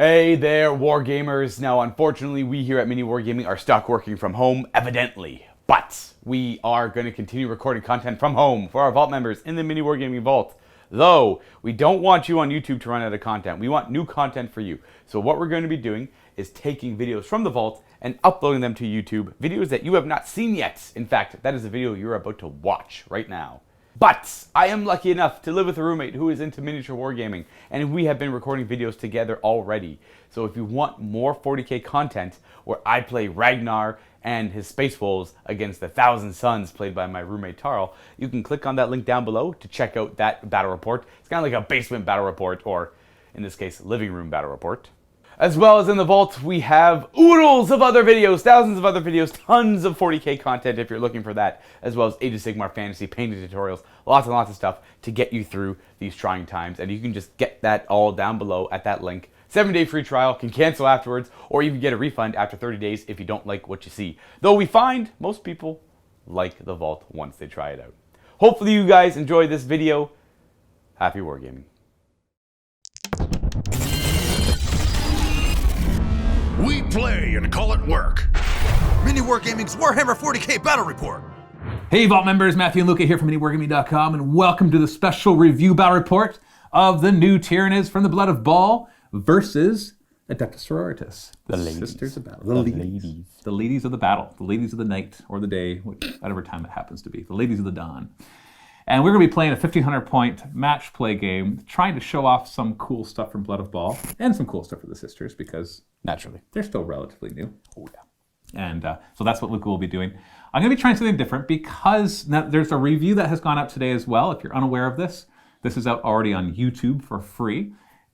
Hey there, Wargamers. Now, unfortunately, we here at MiniWarGaming are stuck working from home, evidently. But we are going to continue recording content from home for our Vault members in the MiniWarGaming Vault. Though, we don't want you on YouTube to run out of content. We want new content for you. So what we're going to be doing is taking videos from the Vault and uploading them to YouTube. Videos that you have not seen yet. In fact, that is a video you're about to watch right now. But I am lucky enough to live with a roommate who is into miniature wargaming, and we have been recording videos together already. So if you want more 40k content where I play Ragnar and his Space Wolves against the 1,000 Suns played by my roommate Tarl, you can click on that link down below to check out that battle report. It's kind of like a basement battle report, or in this case, living room battle report. As well as in the Vault, we have oodles of other videos, thousands of other videos, tons of 40k content if you're looking for that, as well as Age of Sigmar fantasy, painting tutorials, lots and lots of stuff to get you through these trying times. And you can just get that all down below at that link. 7-day free trial, can cancel afterwards, or even get a refund after 30 days if you don't like what you see. Though we find most people like the Vault once they try it out. Hopefully you guys enjoy this video. Happy wargaming. We play and call it work. MiniWarGaming's Warhammer 40k Battle Report. Hey Vault members, Matthew and Luka here from MiniWarGaming.com, and welcome to the special review battle report of the new Tyranids from the Blood of Baal versus Adepta Sororitas. The ladies. Sisters of battle. The ladies. The ladies of the battle. The ladies of the night or the day, whatever time it happens to be. The ladies of the dawn. And we're going to be playing a 1,500 point match play game, trying to show off some cool stuff from Blood of Baal and some cool stuff for the sisters because Naturally. they're still relatively new. Oh yeah. And so that's what Luka will be doing. I'm going to be trying something different because now there's a review that has gone out today as well. If you're unaware of this, this is out already on YouTube for free.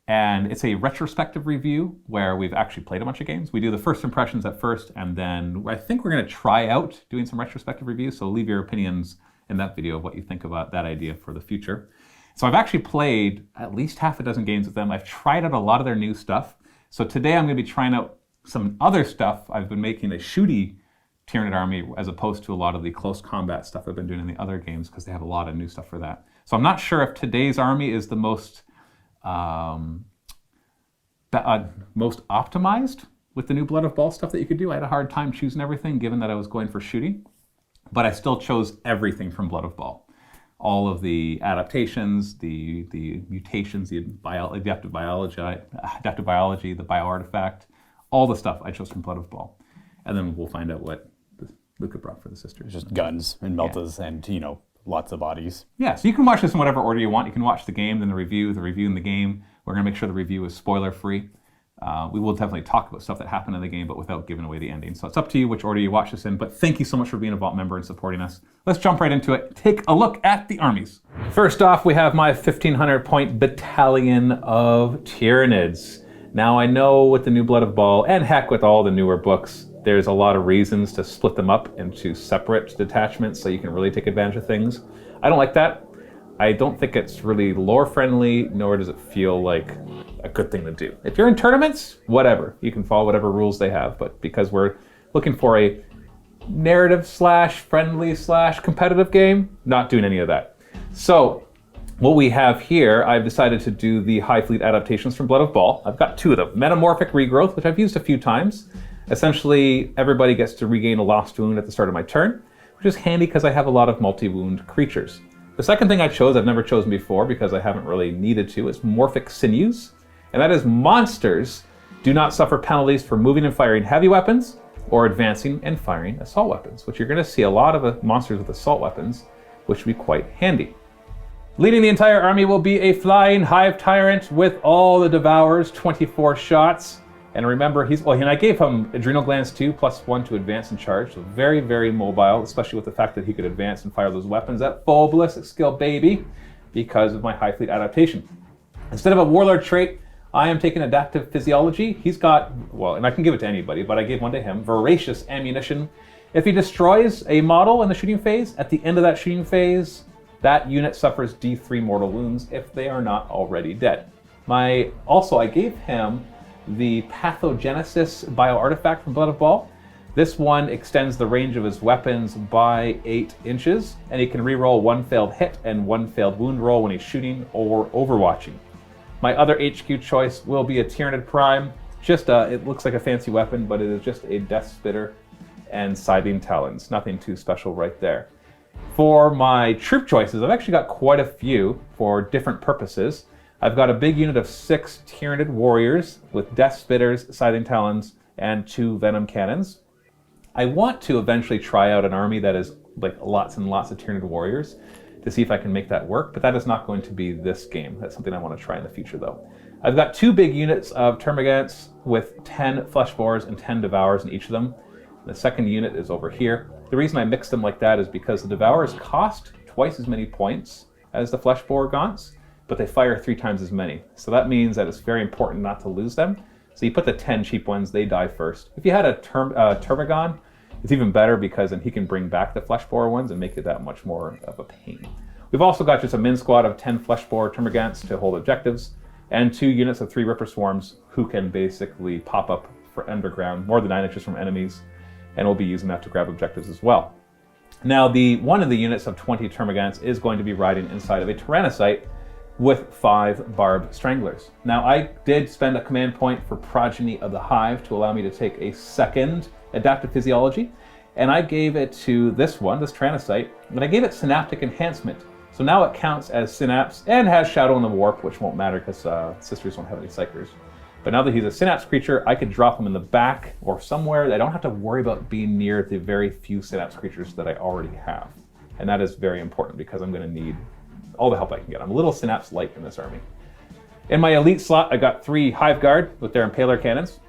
And it's a retrospective review where we've actually played a bunch of games. We do the first impressions at first, and then I think we're going to try out doing some retrospective reviews. So leave your opinions in that video of what you think about that idea for the future. So I've actually played at least half a dozen games with them. I've tried out a lot of their new stuff. So today I'm going to be trying out some other stuff. I've been making a shooty Tyranid army as opposed to a lot of the close combat stuff I've been doing in the other games because they have a lot of new stuff for that. So I'm not sure if today's army is the most optimized with the new Blood of Baal stuff that you could do. I had a hard time choosing everything given that I was going for shooting. But I still chose everything from Blood of Baal. All of the adaptations, the mutations, the adaptive biology, the bioartifact, all the stuff I chose from Blood of Baal. And then we'll find out what Luka brought for the sisters. Just guns and meltas and, you know, lots of bodies. Yeah, so you can watch this in whatever order you want. You can watch the game, then the review and the game. We're going to make sure the review is spoiler-free. We will definitely talk about stuff that happened in the game, but without giving away the ending. So it's up to you which order you watch this in, but thank you so much for being a Vault member and supporting us. Let's jump right into it. Take a look at the armies. First off, we have my 1,500 point battalion of Tyranids. Now I know with the new Blood of Baal, and heck with all the newer books, there's a lot of reasons to split them up into separate detachments so you can really take advantage of things. I don't like that. I don't think it's really lore friendly, nor does it feel like a good thing to do. If you're in tournaments, whatever. You can follow whatever rules they have, but because we're looking for a narrative / friendly / competitive game, not doing any of that. So what we have here, I've decided to do the High Fleet adaptations from Blood of Baal. I've got two of them. Metamorphic Regrowth, which I've used a few times. Essentially, everybody gets to regain a lost wound at the start of my turn, which is handy because I have a lot of multi-wound creatures. The second thing I chose, I've never chosen before because I haven't really needed to, is Morphic Sinews. And that is monsters do not suffer penalties for moving and firing heavy weapons or advancing and firing assault weapons, which you're going to see a lot of monsters with assault weapons, which will be quite handy. Leading the entire army will be a flying hive tyrant with all the devours, 24 shots. And remember, and I gave him adrenal glands too, +1 to advance and charge, so very, very mobile, especially with the fact that he could advance and fire those weapons at full ballistic skill, baby, because of my High Fleet adaptation. Instead of a warlord trait, I am taking adaptive physiology. He's got, well, and I can give it to anybody, but I gave one to him, voracious ammunition. If he destroys a model in the shooting phase, at the end of that shooting phase, that unit suffers D3 mortal wounds if they are not already dead. I gave him the Pathogenesis bioartifact from Blood of Baal. This one extends the range of his weapons by 8 inches, and he can reroll 1 failed hit and 1 failed wound roll when he's shooting or overwatching. My other HQ choice will be a Tyranid Prime. Just it looks like a fancy weapon, but it is just a Death Spitter and Scything Talons. Nothing too special right there. For my troop choices, I've actually got quite a few for different purposes. I've got a big unit of 6 Tyranid Warriors with Death Spitters, Scything Talons, and 2 Venom Cannons. I want to eventually try out an army that is like lots and lots of Tyranid Warriors to see if I can make that work, but that is not going to be this game. That's something I want to try in the future though. I've got 2 big units of Termagants with 10 Fleshbores and 10 Devours in each of them. The second unit is over here. The reason I mixed them like that is because the Devours cost twice as many points as the Fleshbore Gaunts, but they fire 3 times as many. So that means that it's very important not to lose them. So you put the 10 cheap ones, they die first. If you had a Termagon, it's even better because then he can bring back the Fleshbore ones and make it that much more of a pain. We've also got just a min squad of 10 Fleshbore Termagants to hold objectives, and 2 units of 3 Ripper Swarms who can basically pop up for underground more than 9 inches from enemies, and we'll be using that to grab objectives as well. Now, one of the units of 20 Termagants is going to be riding inside of a Tyrannocyte with 5 Barbed Stranglers. Now, I did spend a command point for Progeny of the Hive to allow me to take a second Adaptive Physiology, and I gave it to this one, this Tyrannocyte, but I gave it Synaptic Enhancement. So now it counts as Synapse and has Shadow in the Warp, which won't matter because Sisters don't have any Psychers. But now that he's a Synapse creature, I could drop him in the back or somewhere that I don't have to worry about being near the very few Synapse creatures that I already have. And that is very important because I'm going to need all the help I can get. I'm a little Synapse light in this army. In my elite slot, I got 3 Hive Guard with their Impaler Cannons.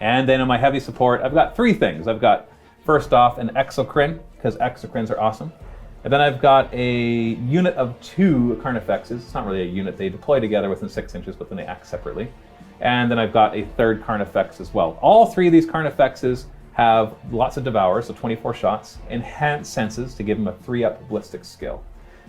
And then in my heavy support, I've got 3 things. I've got, first off, an Exocrine, because Exocrines are awesome. And then I've got a unit of 2 Carnifexes. It's not really a unit. They deploy together within 6 inches, but then they act separately. And then I've got a 3rd Carnifex as well. All 3 of these Carnifexes have lots of Devours, so 24 shots, enhanced senses to give them a 3-up ballistic skill.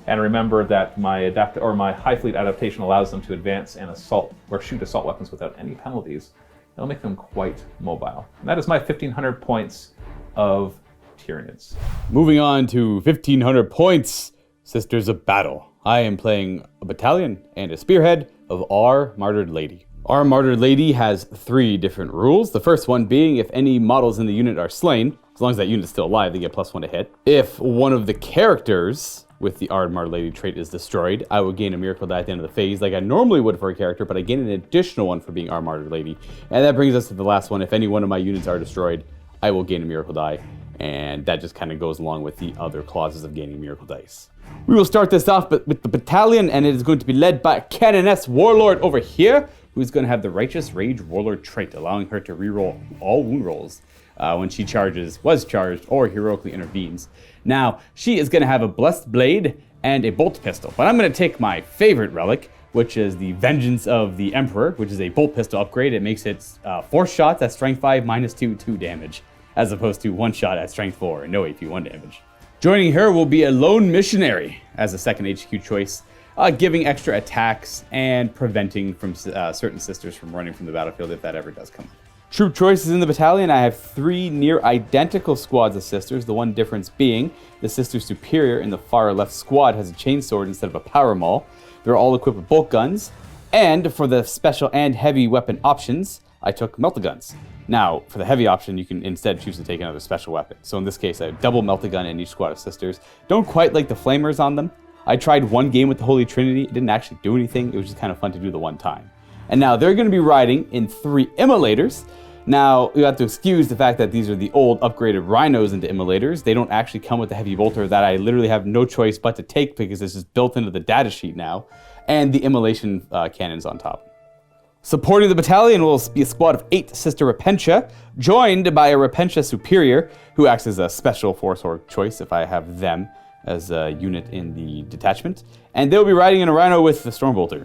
And remember that my Adepta or my High Fleet adaptation allows them to advance and assault or shoot assault weapons without any penalties. It'll make them quite mobile. And that is my 1,500 points of Tyranids. Moving on to 1,500 points, Sisters of Battle. I am playing a battalion and a spearhead of Our Martyred Lady. Our Martyred Lady has 3 different rules. The first one being if any models in the unit are slain, as long as that unit is still alive, they get +1 to hit. If one of the characters with the Our Martyred Lady trait is destroyed, I will gain a miracle die at the end of the phase like I normally would for a character, but I gain an additional one for being Our Martyred Lady. And that brings us to the last one. If any one of my units are destroyed, I will gain a miracle die. And that just kind of goes along with the other clauses of gaining miracle dice. We will start this off with the battalion, and it is going to be led by Canoness Warlord over here, who's going to have the Righteous Rage Warlord trait, allowing her to reroll all wound rolls when she was charged, or heroically intervenes. Now, she is going to have a Blessed Blade and a Bolt Pistol, but I'm going to take my favorite relic, which is the Vengeance of the Emperor, which is a Bolt Pistol upgrade. It makes it 4 shots at Strength 5, -2 damage, as opposed to 1 shot at Strength 4 and no AP1 damage. Joining her will be a Lone Missionary as a second HQ choice, giving extra attacks and preventing from certain sisters from running from the battlefield if that ever does come up. Troop choices in the battalion, I have 3 near identical squads of sisters, the one difference being the Sister Superior in the far left squad has a chainsword instead of a power maul. They're all equipped with bolt guns, and for the special and heavy weapon options, I took melta-guns. Now, for the heavy option, you can instead choose to take another special weapon. So in this case, I have double melta-gun in each squad of sisters. Don't quite like the flamers on them. I tried one game with the Holy Trinity. It didn't actually do anything. It was just kind of fun to do the one time. And now they're going to be riding in 3 immolators. Now, you have to excuse the fact that these are the old upgraded rhinos into immolators. They don't actually come with the heavy bolter that I literally have no choice but to take because this is built into the data sheet now, and the immolation cannons on top. Supporting the battalion will be a squad of 8 Sister Repentia, joined by a Repentia Superior, who acts as a special force or choice if I have them as a unit in the detachment, and they'll be riding in a rhino with the Stormbolter.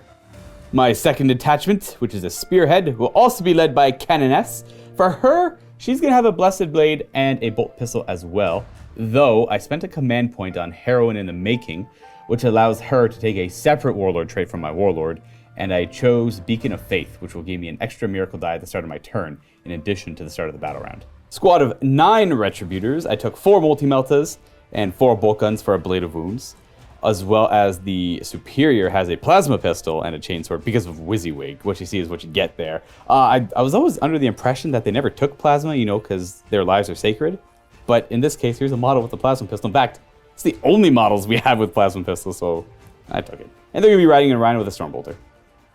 My second detachment, which is a Spearhead, will also be led by a Canoness. For her, she's going to have a Blessed Blade and a Bolt Pistol as well, though I spent a command point on Heroine in the Making, which allows her to take a separate Warlord trait from my Warlord, and I chose Beacon of Faith, which will give me an extra miracle die at the start of my turn, in addition to the start of the battle round. Squad of 9 Retributors, I took 4 Multi-Meltas and 4 Bolt Guns for a Blade of Wounds. as well as the superior has a plasma pistol and a chainsword because of WYSIWYG. What you see is what you get there. I was always under the impression that they never took plasma, because their lives are sacred. But in this case, here's a model with a plasma pistol. In fact, it's the only models we have with plasma pistols, so I took it. And they're going to be riding in a rhino with a Stormbolter.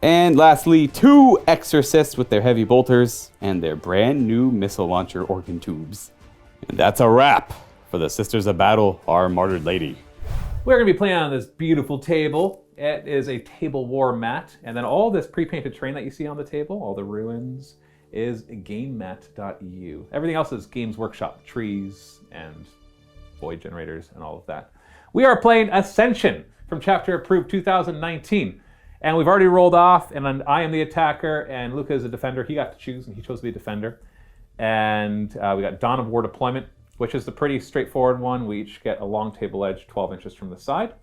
And lastly, 2 Exorcists with their heavy bolters and their brand new missile launcher organ tubes. And that's a wrap for the Sisters of Battle, our martyred lady. We're going to be playing on this beautiful table. It is a table war mat. And then all this pre-painted terrain that you see on the table, all the ruins, is gamemat.eu. Everything else is Games Workshop, trees and void generators and all of that. We are playing Ascension from Chapter Approved 2019. And we've already rolled off, and I am the attacker, and Luka is a defender. He got to choose, and he chose to be a defender. And we got Dawn of War Deployment, which is the pretty straightforward one. We each get a long table edge 12 inches from the side.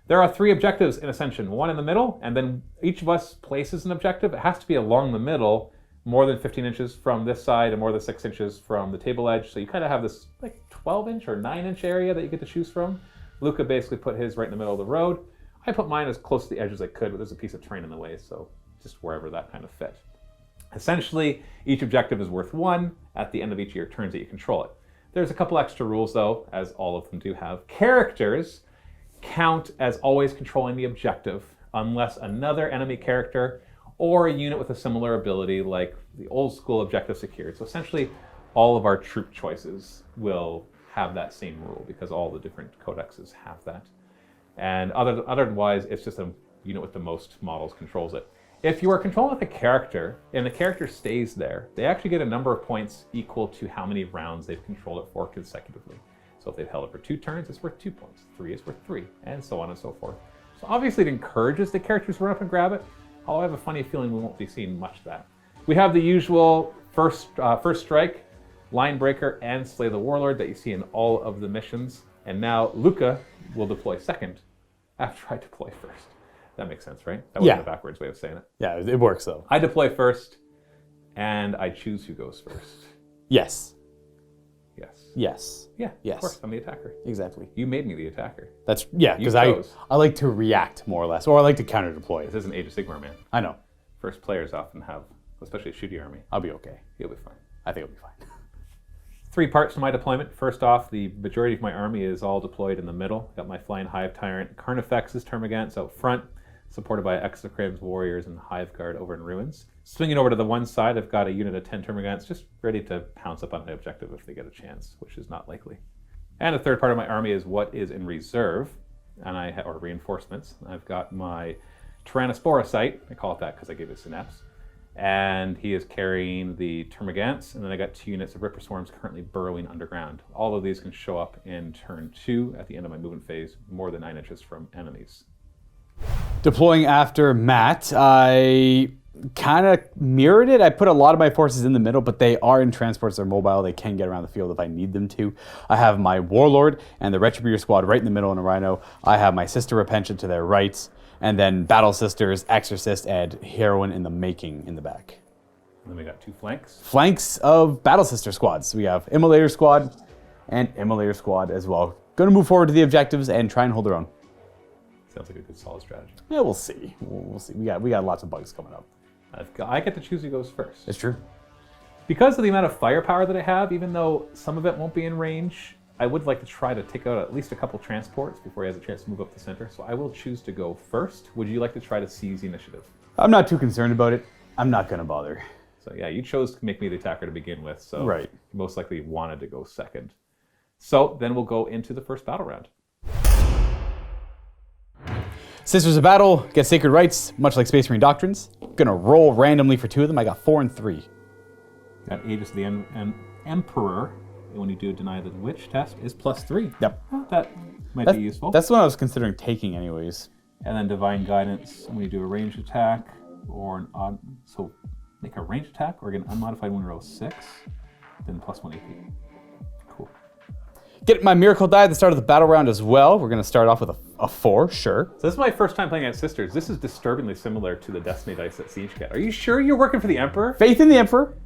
There are 3 objectives in Ascension, 1 in the middle, and then each of us places an objective. It has to be along the middle, more than 15 inches from this side and more than 6 inches from the table edge. So you kind of have this like 12-inch or 9-inch area that you get to choose from. Luka basically put his right in the middle of the road. I put mine as close to the edge as I could, but there's a piece of terrain in the way, so just wherever that kind of fit. Essentially, each objective is worth 1 at the end of each of your turns that you control it. There's a couple extra rules, though, as all of them do have. Characters count as always controlling the objective, unless another enemy character or a unit with a similar ability, like the old school objective secured. So essentially, all of our troop choices will have that same rule, because all the different codexes have that. And otherwise, it's just a unit with the most models controls it. If you are controlling with a character, and the character stays there, they actually get a number of points equal to how many rounds they've controlled it for consecutively. So if they've held it for 2 turns, it's worth 2 points. 3 is worth 3, and so on and so forth. So obviously it encourages the characters to run up and grab it, although I have a funny feeling we won't be seeing much of that. We have the usual first strike, line breaker, and slay the warlord that you see in all of the missions. And now Luka will deploy second after I deploy first. That makes sense, right? That wasn't a backwards way of saying it. Yeah, it works though. I deploy first, and I choose who goes first. Yes. Yes. Yes. Yeah, Yes. of course, I'm the attacker. Exactly. You made me the attacker. That's, because I like to react more or less, or I like to counter deploy. This isn't Age of Sigmar, man. I know. First players often have, especially a shooty army. I'll be okay. You'll be fine. I think I'll be fine. 3 parts to my deployment. First off, the majority of my army is all deployed in the middle. Got my Flying Hive Tyrant Carnifex's Termagants out front, supported by Exocrim's Warriors and Hive Guard over in Ruins. Swinging over to the one side, I've got a unit of 10 Termagants just ready to pounce up on the objective if they get a chance, which is not likely. And the third part of my army is what is in reserve, and or reinforcements. I've got my Tyrannosporocyte, I call it that because I gave it synapse, and he is carrying the Termagants, and then I got 2 units of Ripper Swarms currently burrowing underground. All of these can show up in turn 2 at the end of my movement phase, more than 9 inches from enemies. Deploying after Matt, I kind of mirrored it. I put a lot of my forces in the middle, but they are in transports. They're mobile. They can get around the field if I need them to. I have my Warlord and the Retrospective squad right in the middle in a Rhino. I have my Sister Repentant to their right, and then Battle Sisters, Exorcist, and Heroine in the making in the back. And then we got 2 flanks. Flanks of Battle Sister squads. We have Immolator squad and Immolator squad as well. Going to move forward to the objectives and try and hold their own. Sounds like a good solid strategy. Yeah, we'll see. We'll see. We got lots of bugs coming up. I get to choose who goes first. It's true. Because of the amount of firepower that I have, even though some of it won't be in range, I would like to try to take out at least a couple transports before he has a chance to move up the center. So I will choose to go first. Would you like to try to seize the initiative? I'm not too concerned about it. I'm not going to bother. So yeah, you chose to make me the attacker to begin with, so right. You most likely wanted to go second. So then we'll go into the first battle round. Sisters of Battle get sacred rights, much like Space Marine Doctrines. Gonna roll randomly for 2 of them. I got 4 and 3. Got Aegis of the Emperor, and when you do deny the witch test, is +3. Yep. Well, that might be useful. That's the one I was considering taking anyways. And then Divine Guidance, when you do a ranged attack, or an odd, so make a ranged attack, or get an unmodified wound roll 6, then +1 AP. Cool. Get my Miracle Die at the start of the battle round as well. We're gonna start off with a 4, sure. So this is my first time playing against Sisters. This is disturbingly similar to the Destiny dice that Siege get. Are you sure you're working for the Emperor? Faith in the Emperor.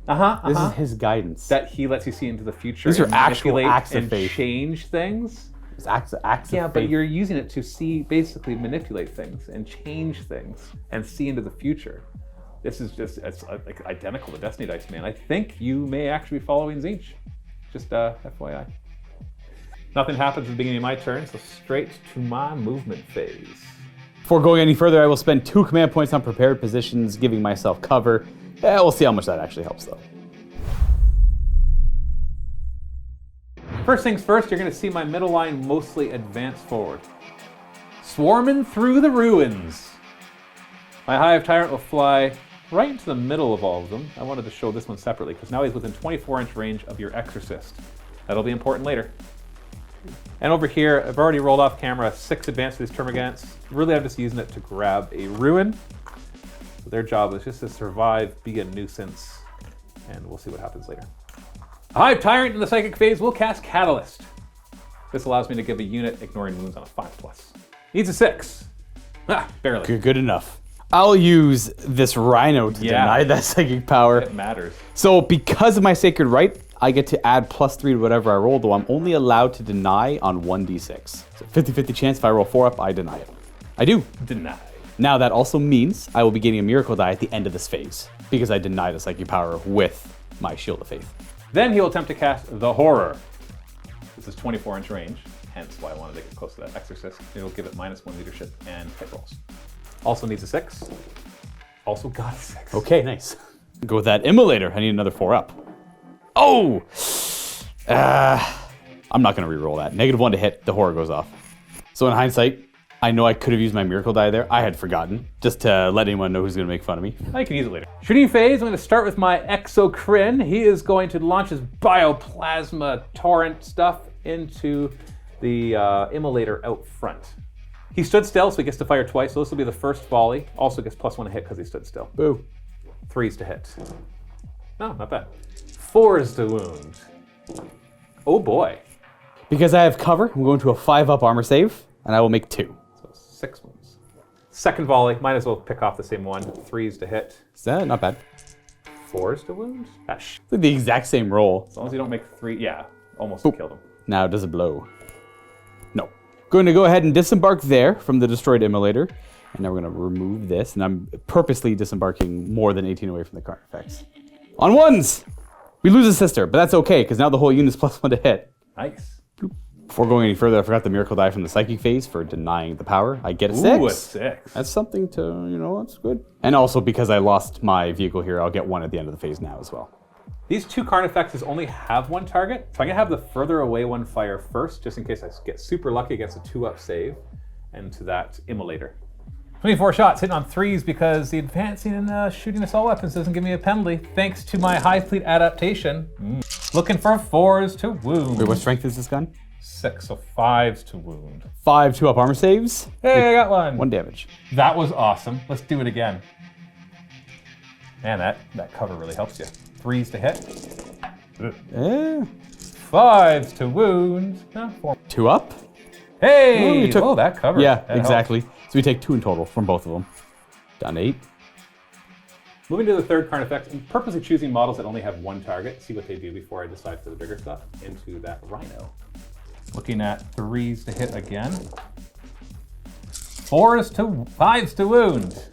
This is his guidance. That he lets you see into the future. These are and actual manipulate acts of and faith. change things. It's acts of Yeah, faith. but you're using it to see, basically manipulate things and change things and see into the future. This is just like identical to Destiny Dice, man. I think you may actually be following Zinch. Just FYI. Nothing happens at the beginning of my turn, so straight to my movement phase. Before going any further, I will spend 2 command points on prepared positions, giving myself cover. We'll see how much that actually helps, though. First things first, you're going to see my middle line mostly advance forward. Swarming through the ruins. My Hive Tyrant will fly right into the middle of all of them. I wanted to show this one separately because now he's within 24-inch range of your Exorcist. That'll be important later. And over here, I've already rolled off camera 6 advance to these Termagants. Really, I'm just using it to grab a Ruin. So their job is just to survive, be a nuisance, and we'll see what happens later. A Hive Tyrant in the Psychic phase will cast Catalyst. This allows me to give a unit ignoring wounds on a 5+. Needs a 6. Barely. Good enough. I'll use this Rhino to deny that psychic power. It matters. So because of my Sacred Right, I get to add +3 to whatever I roll, though I'm only allowed to deny on 1d6. So 50-50 chance if I roll 4 up, I deny it. I do. Deny. Now that also means I will be getting a Miracle Die at the end of this phase, because I denied a psychic power with my Shield of Faith. Then he'll attempt to cast the Horror. This is 24-inch range, hence why I wanted to get close to that Exorcist. It'll give it -1 leadership and hit rolls. Also needs a 6. Also got a 6. Okay, nice. Go with that Immolator. I need another 4 up. Oh! I'm not going to re-roll that. -1 to hit, the Horror goes off. So in hindsight, I know I could have used my Miracle Die there. I had forgotten, just to let anyone know who's going to make fun of me. I can use it later. Shooting phase, I'm going to start with my Exocrine. He is going to launch his Bioplasma Torrent stuff into the Immolator out front. He stood still, so he gets to fire twice, so this will be the first volley. Also gets +1 to hit because he stood still. Boo. 3s to hit. No, not bad. 4s to wound. Oh boy. Because I have cover, I'm going to a 5-up armor save, and I will make 2. So 6 wounds. Second volley, might as well pick off the same one. 3s to hit. Is that not bad? 4s to wound? It's like the exact same roll. As long as you don't make 3, yeah, almost Boop. killed him. Now, does it blow? No. Going to go ahead and disembark there from the destroyed Immolator. And now we're going to remove this. And I'm purposely disembarking more than 18 away from the card effects. On 1s! We lose a sister, but that's okay, because now the whole unit's +1 to hit. Nice. Before going any further, I forgot the Miracle Die from the Psychic phase for denying the power. I get a 6. Ooh, a 6. That's something to, that's good. And also because I lost my vehicle here, I'll get 1 at the end of the phase now as well. These 2 Carnifexes only have 1 target, so I'm going to have the further away one fire first, just in case I get super lucky against a 2-up save, and to that Immolator. 24 shots, hitting on 3s because the advancing and shooting assault weapons doesn't give me a penalty, thanks to my High Fleet adaptation. Looking for 4s to wound. Wait, what strength is this gun? 6, so 5s to wound. 5 2-up armor saves. Hey, I got one. 1 damage. That was awesome. Let's do it again. Man, that cover really helps you. 3s to hit. 5s to wound. No, 4. 2-up? Hey! You took- Oh, that cover. Yeah, That exactly. So we take 2 in total from both of them. Down to 8. Moving to the third Carnifex, I'm purposely choosing models that only have 1 target. See what they do before I decide for the bigger stuff. Into that Rhino. Looking at 3s to hit again. 5s to wound.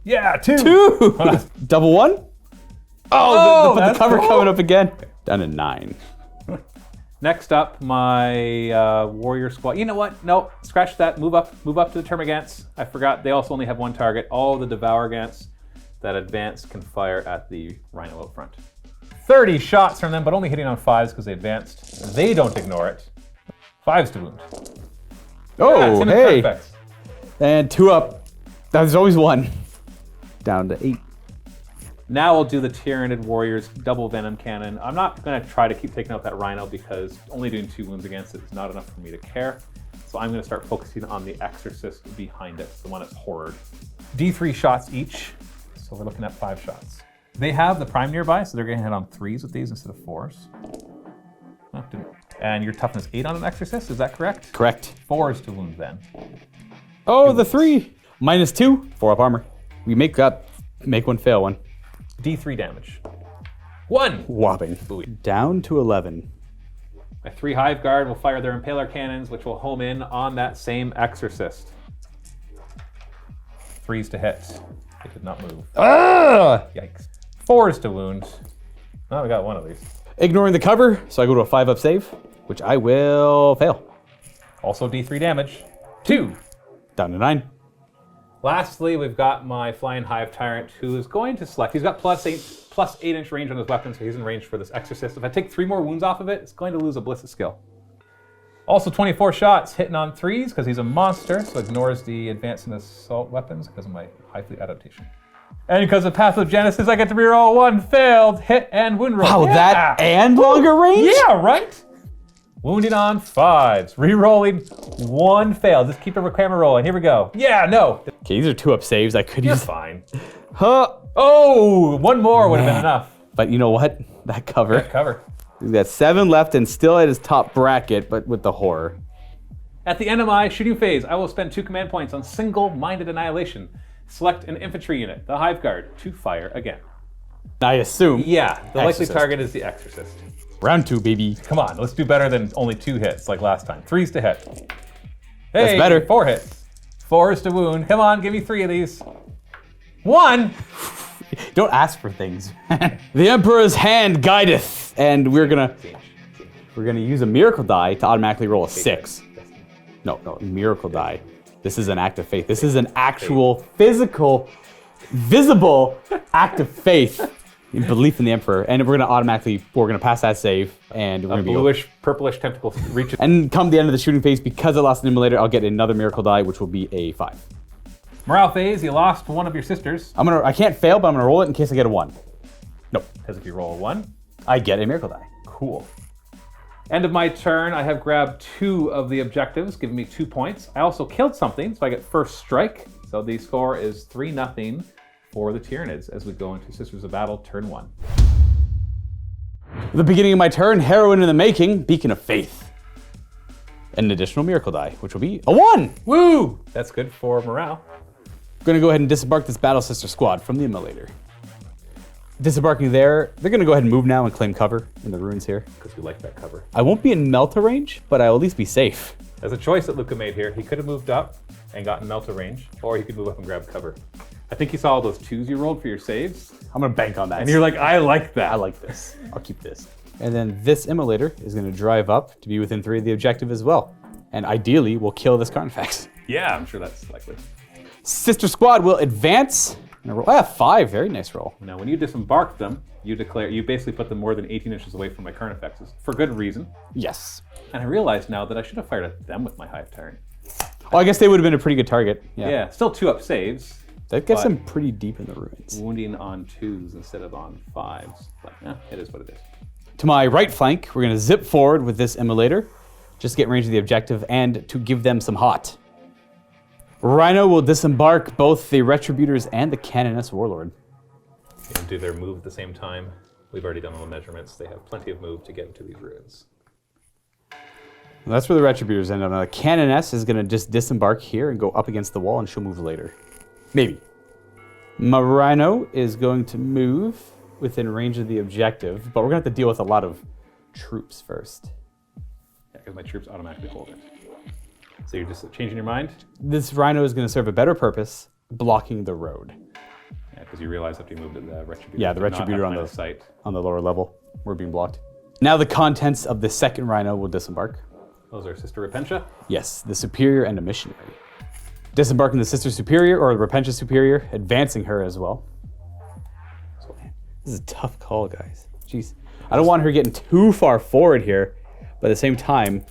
Yeah, 2. 2! Double 1? Oh, the that's cover cool. coming up again. Down to 9. Next up, my warrior squad. You know what? No, scratch that. Move up to the Termagants. I forgot they also only have 1 target. All the Devourgants that advance can fire at the Rhino out front. 30 shots from them, but only hitting on 5s because they advanced. They don't ignore it. 5s to wound. Oh, Yeah, it's in the hey. Carnifex. And 2-up. There's always 1. Down to 8. Now we'll do the Tyranid Warriors double Venom Cannon. I'm not going to try to keep taking out that Rhino because only doing 2 wounds against it is not enough for me to care. So I'm going to start focusing on the Exorcist behind it, the one that's horrored. D3 shots each, so we're looking at 5 shots. They have the Prime nearby, so they're going to hit on 3s with these instead of 4s. Oh, didn't. And your toughness 8 on an Exorcist, is that correct? Correct. 4s to wound then. Oh, the 3. -2. 4-up armor. We make 1 fail 1. D3 damage. 1! Whopping. Booey. Down to 11. My 3 Hive Guard will fire their Impaler Cannons, which will home in on that same Exorcist. 3s to hit. They did not move. Ah! Yikes. 4s to wound. Oh, we got one at least. Ignoring the cover, so I go to a 5-up save, which I will fail. Also D3 damage. 2. Down to 9. Lastly, we've got my Flying Hive Tyrant, who is going to select. He's got plus 8-inch range on his weapon, so he's in range for this Exorcist. If I take 3 more wounds off of it, it's going to lose a Ballistic skill. Also 24 shots, hitting on 3s, because he's a monster, so ignores the advanced and assault weapons because of my High Fleet adaptation. And because of Pathogenesis, I get to reroll 1 failed hit and wound roll. Wow, that and longer range? Yeah, right? Wounding on 5s. Rerolling 1 fail. Just keep a camera rolling. Here we go. Yeah, no. Okay, these are 2-up saves. I could You're use. fine. Huh. Oh, 1 more would have been enough. But you know what? That cover. Good cover. He's got 7 left and still at his top bracket, but with the horror. At the end of my shooting phase, I will spend 2 command points on single-minded annihilation. Select an infantry unit, the Hive Guard, to fire again. I assume. Yeah, the likely Exorcist. target is the Exorcist. Round 2, baby. Come on, let's do better than only 2 hits like last time. 3s to hit. Hey, That's better. 4 hits. 4s to wound. Come on, give me 3 of these. 1! Don't ask for things. The Emperor's hand guideth, and we're gonna use a miracle die to automatically roll a 6. No, miracle die. This is an act of faith. This is an actual, physical, visible act of faith. Belief in the Emperor, and we're gonna pass that save, and we're gonna be Bluish, purplish tentacle reaches. And come the end of the shooting phase, because I lost an immolator, I'll get another miracle die, which will be a 5. Morale phase, you lost one of your sisters. I can't fail, but I'm gonna roll it in case I get a 1. Nope. Because if you roll a 1, I get a miracle die. cool. End of my turn, I have grabbed 2 of the objectives, giving me 2 points. I also killed something, so I get first strike. So the score is 3-0 for the Tyranids as we go into Sisters of Battle, turn 1. At the beginning of my turn, heroine in the making, beacon of faith. An additional miracle die, which will be a 1. Woo! That's good for morale. I'm gonna go ahead and disembark this Battle Sister squad from the immolator. Disembarking there, they're gonna go ahead and move now and claim cover in the ruins here. Because we like that cover. I won't be in Melta range, but I'll at least be safe. There's a choice that Luka made here. He could have moved up and gotten Melta range, or he could move up and grab cover. I think he saw all those 2s you rolled for your saves, I'm gonna bank on that. and you're like, I like that. I like this. I'll keep this. And then this immolator is gonna drive up to be within 3 of the objective as well. And ideally, we'll kill this Carnifex. Yeah, I'm sure that's likely. Sister squad will advance. And I roll, I have 5, very nice roll. Now, when you disembark them, you basically put them more than 18 inches away from my Carnifexes, for good reason. Yes. And I realize now that I should have fired at them with my Hive Tyrant. Well, I guess they would have been a pretty good target. Yeah, still 2-up saves. That gets but them pretty deep in the ruins. wounding on 2s instead of on 5s. But it is what it is. To my right flank, we're gonna zip forward with this immolator, just to get in range of the objective and to give them some hot. Rhino will disembark both the Retributors and the Canoness Warlord. And do their move at the same time. We've already done all the measurements. They have plenty of move to get into these ruins. That's where the Retributors end up. Now, the Canoness is gonna just disembark here and go up against the wall, and she'll move later. Maybe. My Rhino is going to move within range of the objective, but we're gonna have to deal with a lot of troops first. Yeah, because my troops automatically hold it. So you're just changing your mind? This Rhino is gonna serve a better purpose, blocking the road. Yeah, because you realize after you moved it, the Retributor. Yeah, the did not have Retributor on line the of sight. on the lower level. We're being blocked. Now the contents of the second Rhino will disembark. Those are Sister Repentia. Yes, the Superior and a Missionary. Disembarking the Sister Superior, or the Repentia Superior, advancing her as well. This is a tough call, guys. Jeez. I don't want her getting too far forward here, but at the same time,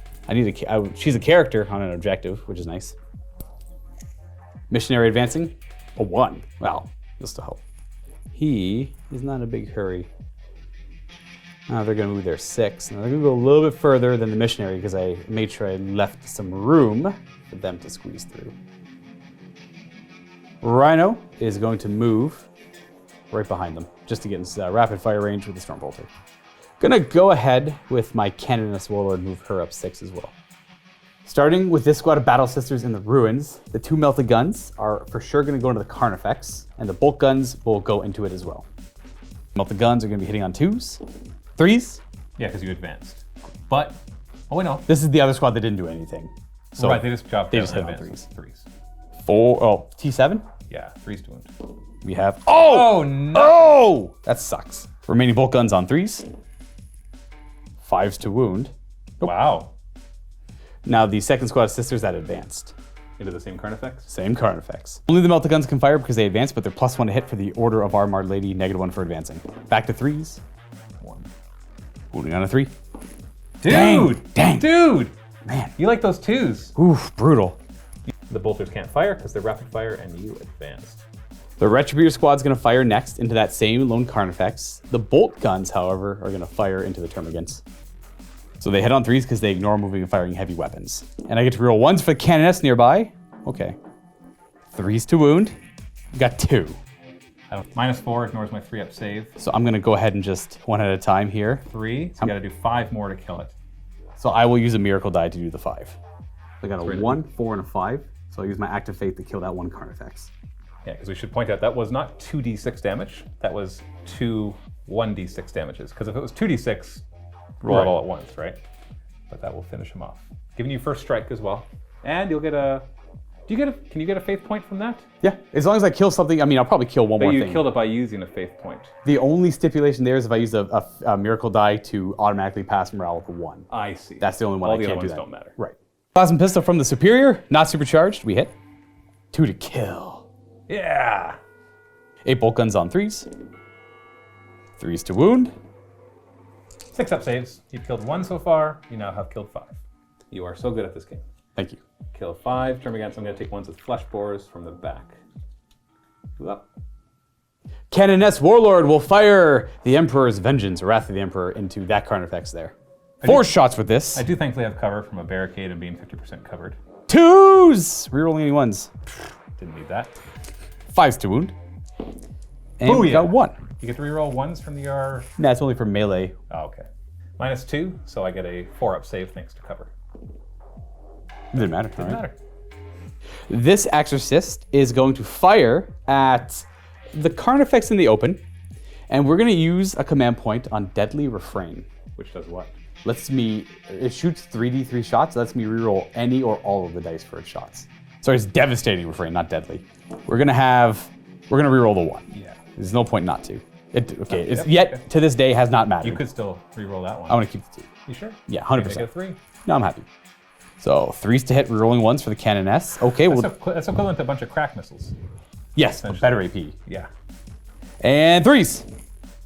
she's a character on an objective, which is nice. Missionary advancing, a 1. Wow, he'll still help. He is not in a big hurry. Now they're gonna move their 6. Now they're gonna go a little bit further than the Missionary because I made sure I left some room for them to squeeze through. Rhino is going to move right behind them just to get into rapid fire range with the Stormbolter. Gonna go ahead with my Canoness Warlord, move her up 6 as well. Starting with this squad of Battle Sisters in the ruins, the 2 melted guns are for sure gonna go into the Carnifex, and the bolt guns will go into it as well. Melted guns are gonna be hitting on 2s, 3s. Yeah, because you advanced. But Oh, wait, no. This is the other squad that didn't do anything. So Right, they just dropped they down just in hit on advance. threes. Threes. T7? Yeah, 3s to wound. We have. Oh! Oh, no. Oh! That sucks. Remaining bolt guns on 3s. 5s to wound. Wow. Now the second squad sisters that advanced. Into the same Carnifex? Same Carnifex. Only the melted guns can fire because they advance, but they're +1 to hit for the Order of Our Marred Lady, -1 for advancing. Back to 3s. 1. Wounding on a 3. Dude! Dang. Dude! Man. You like those 2s. Oof, brutal. The bolters can't fire because they're rapid fire and you advanced. The Retributor squad's going to fire next into that same lone Carnifex. The bolt guns, however, are going to fire into the Termagants. So they hit on 3s because they ignore moving and firing heavy weapons. And I get to reroll 1s for the Canoness nearby. Okay. 3s to wound. Got 2. -4 ignores my 3-up save. So I'm going to go ahead and just one at a time here. 3, so you got to do 5 more to kill it. So I will use a miracle die to do the 5. I got a Great. 1, 4, and a 5. So I'll use my Act of Faith to kill that one Carnifex. Yeah, because we should point out that was not 2d6 damage. That was 2 1d6 damages. Because if it was 2d6, roll it all at once, right? But that will finish him off. Giving you first strike as well. And you'll get a... Can you get a faith point from that? Yeah, as long as I kill something, I mean, I'll probably kill one But more you thing. killed it by using a faith point. The only stipulation there is if I use a miracle die to automatically pass morale with a 1. I see. That's the only one all I the can't other do ones that. don't matter. Right. Plasma pistol from the superior, not supercharged. We hit. 2 to kill. Yeah! 8 bolt guns on 3s. 3s to wound. 6-up saves. You've killed 1 so far. You now have killed 5. You are so good at this game. Thank you. Kill 5 Termagants. I'm going to take ones with flesh borers from the back. Up. Canoness Warlord will fire the Emperor's Vengeance, or Wrath of the Emperor, into that Carnifex there. 4 shots with this. I do thankfully have cover from a barricade and being 50% covered. 2s! Rerolling any 1s. Didn't need that. 5s to wound. And we Booyah. got 1. You get to reroll 1s from your... Nah, it's only for melee. Oh, okay. -2, so I get a 4-up save thanks to cover. Didn't matter. Doesn't alright. matter. This Exorcist is going to fire at the Carnifex in the open, and we're going to use a command point on Deadly Refrain. Which does what? It shoots 3d3 shots, lets me reroll any or all of the dice for its shots. Sorry, it's Devastating Refrain, not Deadly. We're going to reroll the 1. Yeah. There's no point not to. It's Yep, okay. to this day has not mattered. You could still reroll that one. I want to keep the 2. You sure? Yeah, You 100%. make it a 3. No, I'm happy. So 3s to hit, rerolling 1s for the Canoness. Okay, That's equivalent to a bunch of crack missiles. yes, but better AP. Yeah. And 3s.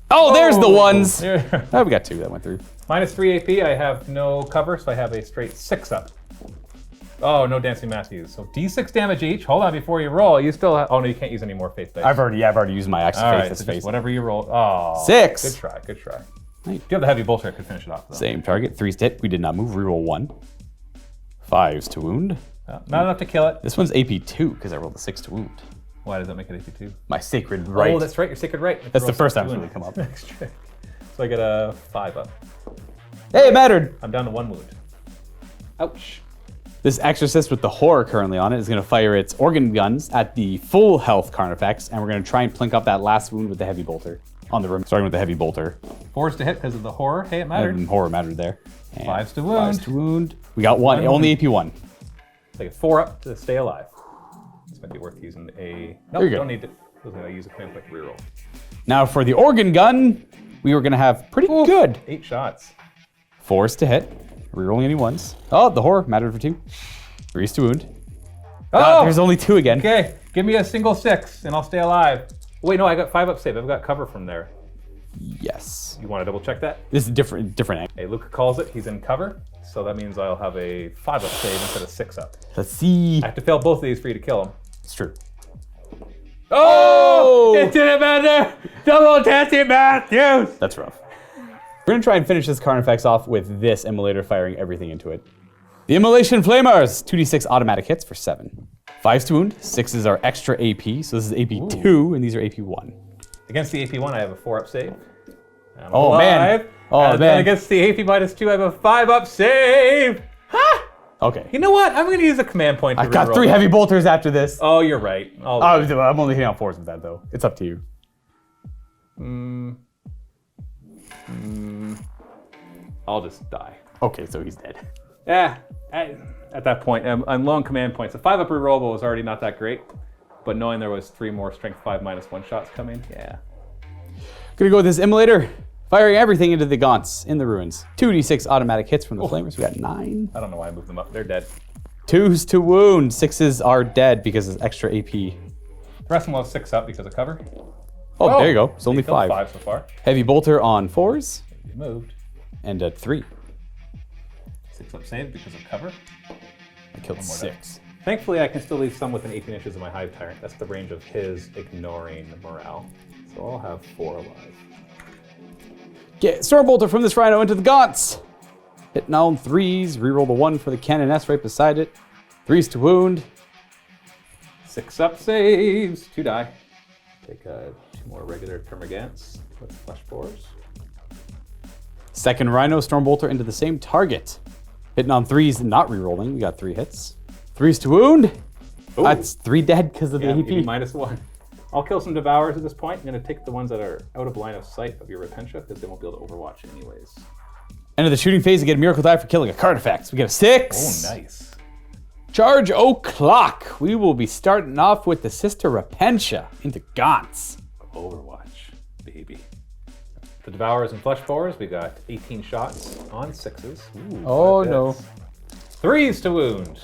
Oh, there's the 1s. There. Oh, we got 2 that went through. -3 AP, I have no cover, so I have a straight 6-up. Oh, no Dancing Matthews. So D6 damage each. Hold on, before you roll, you still have... Oh, no, you can't use any more faith dice. I've already used my Axe of All Faith right, this so face. just whatever you roll. Oh. 6. Good try, good try. Nice. Do you have the heavy bolter? I could finish it off, though. Same target, 3s to hit. We did not move. Reroll 1. 5s to wound. Not enough to kill it. This one's AP 2 because I rolled a 6 to wound. Why does that make it AP 2? My sacred right. Oh, that's right, your sacred right. That's the first time it's it's really come up. So I get a 5-up. Hey, it mattered. I'm down to 1 wound. Ouch. This Exorcist with the Horror currently on it is going to fire its organ guns at the full health Carnifex, and we're going to try and plink up that last wound with the heavy bolter. On the room, starting with the heavy bolter. 4s to hit because of the horror. Hey, it mattered. And Horror mattered there. And 5s to wound. 5s to wound. We got 1, only AP 1. Take a 4-up to stay alive. This might be worth using a... No, There you go. don't need to. I was going to use a command point reroll. Now for the organ gun, we were going to have pretty good. 8 shots. 4s to hit. Rerolling any 1s. Oh, the Horror mattered for 2. 3s to wound. Oh! There's only 2 again. Okay, give me a single 6 and I'll stay alive. Wait, no, I got 5-up save. I've got cover from there. Yes. You want to double check that? This is different angle. Hey, Luka calls it. He's in cover. So that means I'll have a 5-up save instead of 6-up. Let's see. I have to fail both of these for you to kill him. It's true. Oh! It didn't matter! Double Dancing Matthews! That's rough. We're going to try and finish this Carnifex off with this Immolator firing everything into it. The Immolation Flamers! 2d6 automatic hits for 7. 5s to wound. 6s are extra AP, so this is AP 2, and these are AP 1. Against the AP 1, I have a 4-up save. I'm Oh, alive. man. Oh, And then man. against the AP -2, I have a 5-up save. Ha! Okay. You know what? I'm going to use a command point to I've got reroll 3 that. heavy bolters after this. Oh, you're right. Oh, I'm only hitting on 4s with that, though. It's up to you. I'll just die. Okay, so he's dead. Yeah, at that point, on long command points, a 5-up rerollable was already not that great, but knowing there was 3 more strength 5 -1 shots coming, yeah. Gonna go with this immolator, firing everything into the gaunts in the ruins. 2d6 automatic hits from the flamers. We got 9. I don't know why I moved them up. They're dead. 2s to wound. 6s are dead because it's extra AP. The rest of them will have 6 up because of cover. Oh, there you go. It's only Killed 5. 5 so far. Heavy bolter on 4s You moved. and a 3. 6 up save because of cover. I killed One more 6. Thankfully, I can still leave some within 18 inches of my Hive Tyrant. That's the range of his ignoring morale. So I'll have 4 alive. Get Stormbolter from this Rhino into the gaunts. Hitting on 3s. Reroll the 1 for the Canoness right beside it. 3s to wound. 6 up saves. 2 die. Take 2 more regular Termagants with flesh bores. Second Rhino, Stormbolter into the same target. Hitting on 3s and not rerolling. We got 3 hits. 3s to wound. Ooh. That's 3 dead because of the Yeah, AP. maybe -1. I'll kill some Devourers at this point. I'm going to take the ones that are out of line of sight of your Repentia because they won't be able to overwatch anyways. End of the shooting phase, we get a miracle die for killing a card effect. We get a 6. Oh, nice. Charge o'clock. We will be starting off with the Sister Repentia into gaunts. Overwatch, baby. The Devourers and Flesh Borers, we got 18 shots on 6s. Ooh, Oh, good no. hits. 3s to wound.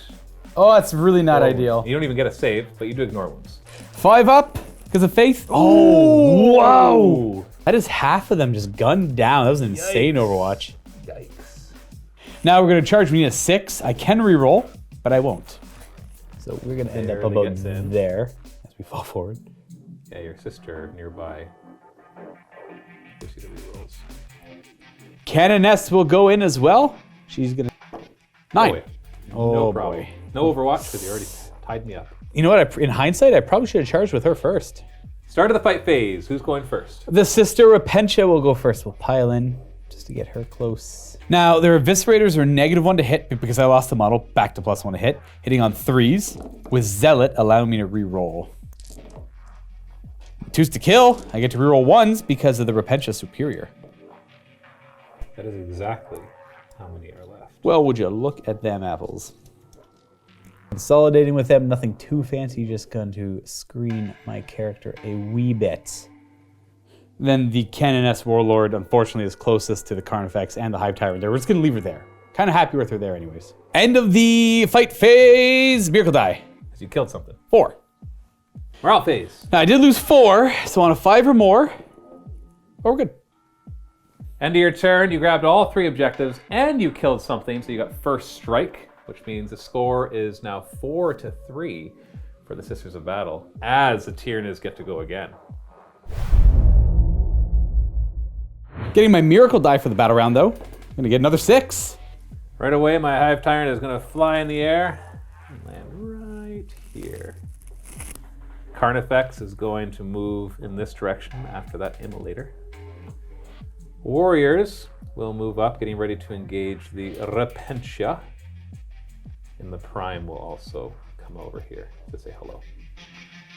Oh, that's really not Oh, ideal. You don't even get a save, but you do ignore wounds. 5 up because of faith. Oh, wow. That is half of them just gunned down. That was an insane Yikes. Overwatch. Yikes. Now we're going to charge. We need a 6. I can reroll, but I won't. So we're going to end up Barely about gets in. there as we fall forward. Yeah, your sister nearby gives you the rerolls. Canoness will go in as well. She's going to... 9. Oh, wait. Oh, No problem. boy. No Overwatch because you already tied me up. You know what? In hindsight, I probably should have charged with her first. Start of the fight phase. Who's going first? The Sister Repentia will go first. We'll pile in just to get her close. Now, their Eviscerators are -1 to hit because I lost the model back to +1 to hit. Hitting on 3s with Zealot allowing me to re-roll. 2s to kill. I get to reroll 1s because of the Repentia Superior. That is exactly how many are left. Well, would you look at them apples? Consolidating with them, nothing too fancy, just going to screen my character a wee bit. Then the Canoness Warlord, unfortunately, is closest to the Carnifex and the Hive Tyrant there. We're just going to leave her there. Kind of happy with her there anyways. End of the fight phase. Miracle die. Because you killed something. 4. Morale phase. Now, I did lose 4, so on a 5 or more, we're good. End of your turn, you grabbed all 3 objectives and you killed something, so you got first strike, which means the score is now 4-3 for the Sisters of Battle, as the Tyranids get to go again. Getting my Miracle die for the battle round, though. I'm going to get another 6. Right away, my Hive Tyrant is going to fly in the air and land right here. Carnifex is going to move in this direction after that Immolator. Warriors will move up, getting ready to engage the Repentia. And the Prime will also come over here to say hello.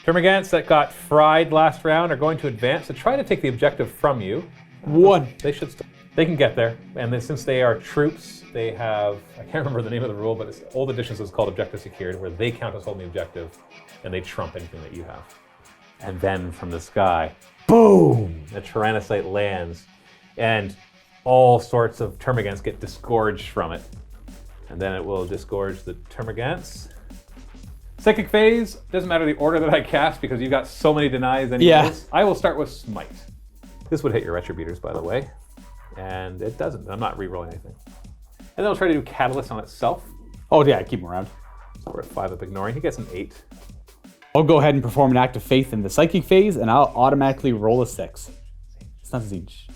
Termagants that got fried last round are going to advance to try to take the objective from you. 1. They should. They can get there, and then since they are troops, they have. I can't remember the name of the rule, but it's old editions is called objective secured, where they count as holding the objective, and they trump anything that you have. And then from the sky, boom! A Tyrannocyte lands, and all sorts of Termagants get disgorged from it, and then it will disgorge the Termagants. Psychic phase doesn't matter the order that I cast because you've got so many denies anyways. Yeah. I will start with Smite. This would hit your Retrobuters, by the way. And it doesn't. I'm not re-rolling anything. And then I'll try to do Catalyst on itself. Oh, yeah, keep him around. So we're at 5 up ignoring. He gets an 8. I'll go ahead and perform an act of faith in the Psychic phase, and I'll automatically roll a 6. It's not Siege.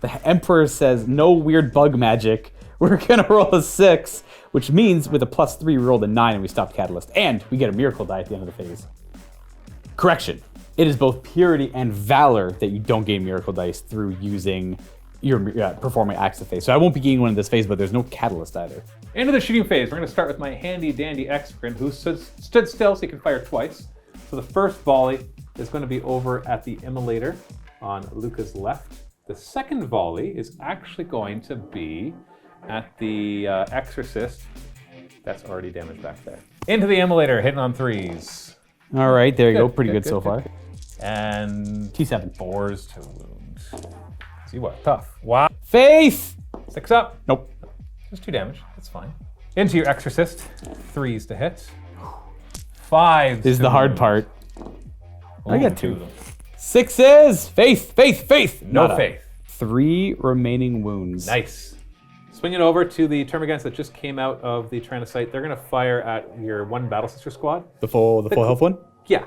The Emperor says, no weird bug magic. We're going to roll a 6, which means with a +3, we rolled a 9 and we stopped Catalyst. And we get a Miracle die at the end of the phase. Correction. It is both Purity and Valor that you don't gain Miracle dice through using your performing acts of faith. So I won't be gaining one in this phase, but there's no Catalyst either. Into the shooting phase. We're going to start with my handy dandy Execrant, who stood still so he can fire twice. So the first volley is going to be over at the Immolator on Luka's left. The second volley is actually going to be at the Exorcist. That's already damaged back there. Into the Immolator, hitting on 3s. All right, there you go. Pretty good so far. And T7. 4s to wound. See what? Tough. Wow. Faith! 6 up. Nope. Just 2 damage. That's fine. Into your Exorcist. 3s to hit. 5s. This is the hard part. I got 2 2. of them. 6s! Faith! No Nada. faith. 3 remaining wounds. Nice. Swinging over to the Termagants that just came out of the Tyranid site. They're going to fire at your 1 Battle Sister squad. The full health one? Yeah.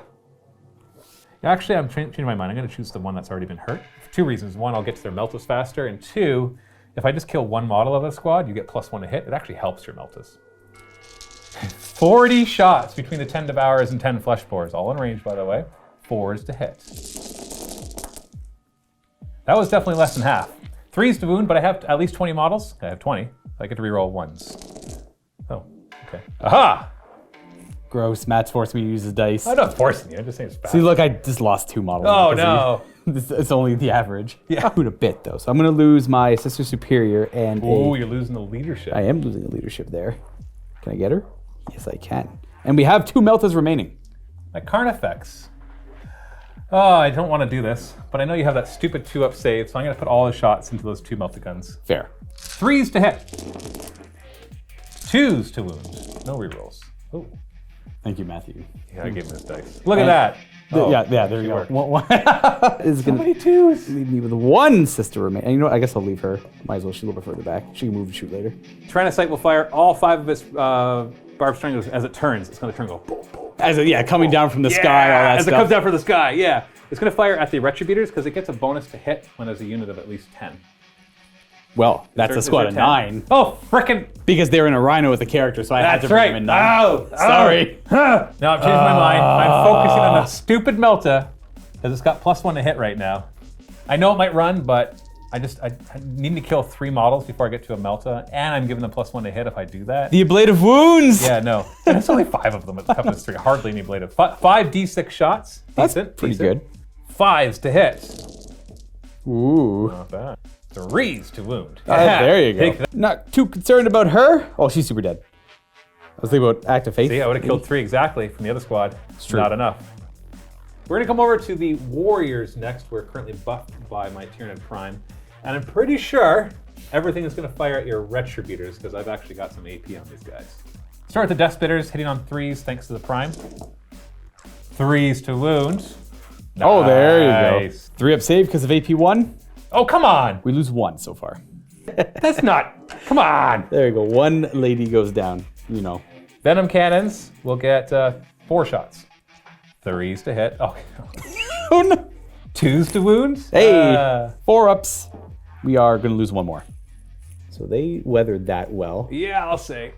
Actually, I'm changing my mind. I'm going to choose the one that's already been hurt. For 2 reasons. 1, I'll get to their Meltas faster. And 2, if I just kill 1 model of a squad, you get +1 to hit. It actually helps your Meltas. 40 shots between the 10 Devourers and 10 Fleshbores. All in range, by the way. 4s to hit. That was definitely less than half. 3s to wound, but I have at least 20 models. I have 20. I get to reroll 1s. Oh, okay. Aha! Gross. Matt's forced me to use his dice. I'm not forcing you. I'm just saying it's bad. See, look, I just lost 2 models. Oh, now no. because it's only the average. Yeah. Doing a bit, though. So I'm going to lose my Sister Superior and Oh, you're losing the leadership. I am losing the leadership there. Can I get her? Yes, I can. And we have 2 Meltas remaining. My Carnifex. Oh, I don't want to do this, but I know you have that stupid 2-up save, so I'm going to put all the shots into those 2 melted guns. Fair. 3s to hit. 2s to wound. No rerolls. Oh, Thank you, Matthew. yeah, I gave him his dice. Look at that. Oh, yeah, there you go. worked. One is How going many to 2s? leave me with 1 sister remaining. And you know what? I guess I'll leave her. Might as well. She's a little bit further back. She can move and shoot later. Tyranid site will fire all 5 of its barbed strangles as it turns. It's going to turn and go boom, boom. Coming down from the sky, all that as stuff. it comes down from the sky, yeah. It's going to fire at the Retributors because it gets a bonus to hit when there's a unit of at least 10. Well, that's a squad of 9. Oh, frickin'. Because they're in a rhino with a character, so I had to That's bring right. them in 9. Oh, Sorry. Now I've changed my mind. I'm focusing on the stupid Melta because it's got +1 to hit right now. I know it might run, but I need to kill 3 models before I get to a Melta, and I'm giving them +1 to hit if I do that. The ablative wounds. Yeah, no. And it's only 5 of them. It's toughness 3. Hardly any ablative. 5 D6 shots. That's Decent. pretty decent. good. 5s to hit. Ooh. Not bad. 3s to wound. There you Take go. that. Not too concerned about her. Oh, she's super dead. I was thinking about active faith. See, I would have killed 3 exactly from the other squad. true. Not enough. We're going to come over to the Warriors next. We're currently buffed by my Tyranid Prime. And I'm pretty sure everything is going to fire at your Retributors because I've actually got some AP on these guys. Start with the Death Spitters, hitting on 3s thanks to the Prime. 3s to wound. Oh, there you go. Nice. 3-up save because of AP1. Oh, come on. We lose 1 so far. That's not. Come on. There you go. 1 lady goes down. You know. Venom Cannons will get 4 shots. 3s to hit. Oh, Oh no. 2s to wound. Hey. 4-ups. We are going to lose 1 more. So they weathered that well. Yeah, I'll say.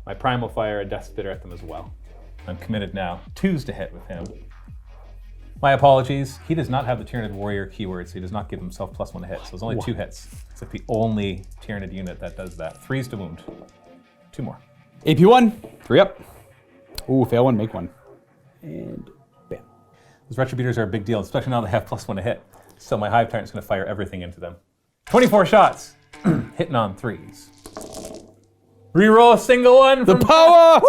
My Prime will fire a Death Spitter at them as well. I'm committed now. 2s to hit with him. My apologies. He does not have the Tyranid Warrior keyword, so he does not give himself +1 to hit. So there's only 2 hits. It's like the only Tyranid unit that does that. 3s to wound. 2 more. AP1. 3-up. Ooh, fail 1, make 1. And bam. Those Retributors are a big deal, especially now they have +1 to hit. So my Hive Tyrant's going to fire everything into them. 24 shots. Hitting on 3s. Reroll a single one. The from power!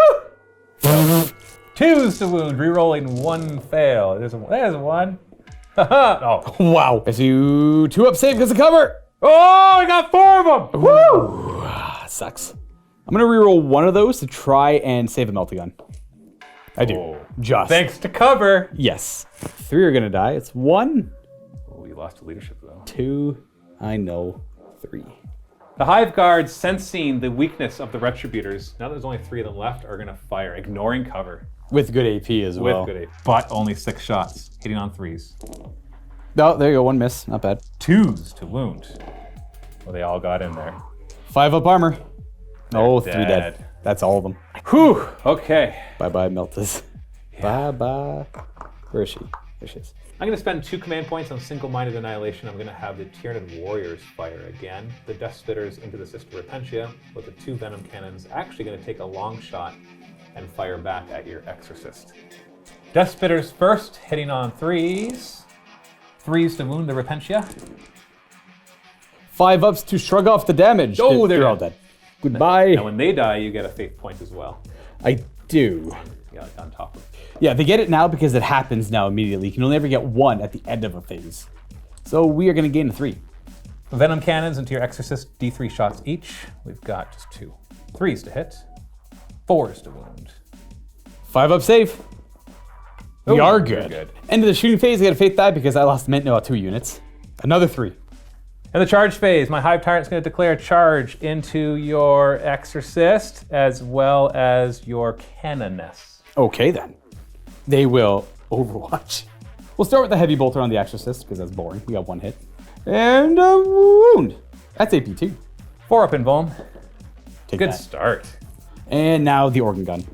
2s to wound, rerolling 1 fail. There's 1. Oh. Wow. I do 2-up save because of cover. Oh, I got 4 of them. Woo! Sucks. I'm going to reroll 1 of those to try and save a Meltagun. I do. Oh. Just. Thanks to cover. Yes. 3 are going to die. It's 1, Oh, you lost to leadership though. 2, I know, 3. The Hive Guards, sensing the weakness of the Retributors, now there's only 3 of them left, are going to fire, ignoring cover. With good AP as well. With good AP. But only 6 shots, hitting on 3s. Oh, there you go. 1 miss. Not bad. 2s to wound. Well, they all got in there. 5-up armor. Oh, 3 dead. dead. That's all of them. Whew, okay. Bye-bye, Meltas. Bye-bye. Where is she? There she is. I'm going to spend 2 command points on single-minded annihilation. I'm going to have the Tyranid Warriors fire again. The Death Spitters into the Sister Repentia, with the 2 Venom Cannons actually going to take a long shot and fire back at your Exorcist. Death Spitters first, hitting on 3s. 3s to wound the Repentia. 5-ups to shrug off the damage. Oh, They're they're all dead. Goodbye. Now when they die, you get a fate point as well. I do. Yeah, like on top of it. Yeah, they get it now because it happens now immediately. You can only ever get one at the end of a phase. So we are going to gain a 3. Venom cannons into your Exorcist, D3 shots each. We've got just 2. 3s to hit, 4s to wound. 5 up save. We Ooh, are you're good. good. End of the shooting phase, I got a Faith die because I lost Mento at 2 units. Another 3. In the charge phase, my Hive Tyrant's going to declare charge into your Exorcist as well as your Cannoness. Okay then. They will Overwatch. We'll start with the Heavy Bolter on the Exorcist because that's boring. We got 1 hit. And a wound. That's AP 2. 4 up in Vuln. Take Good that. start. And now the Organ Gun.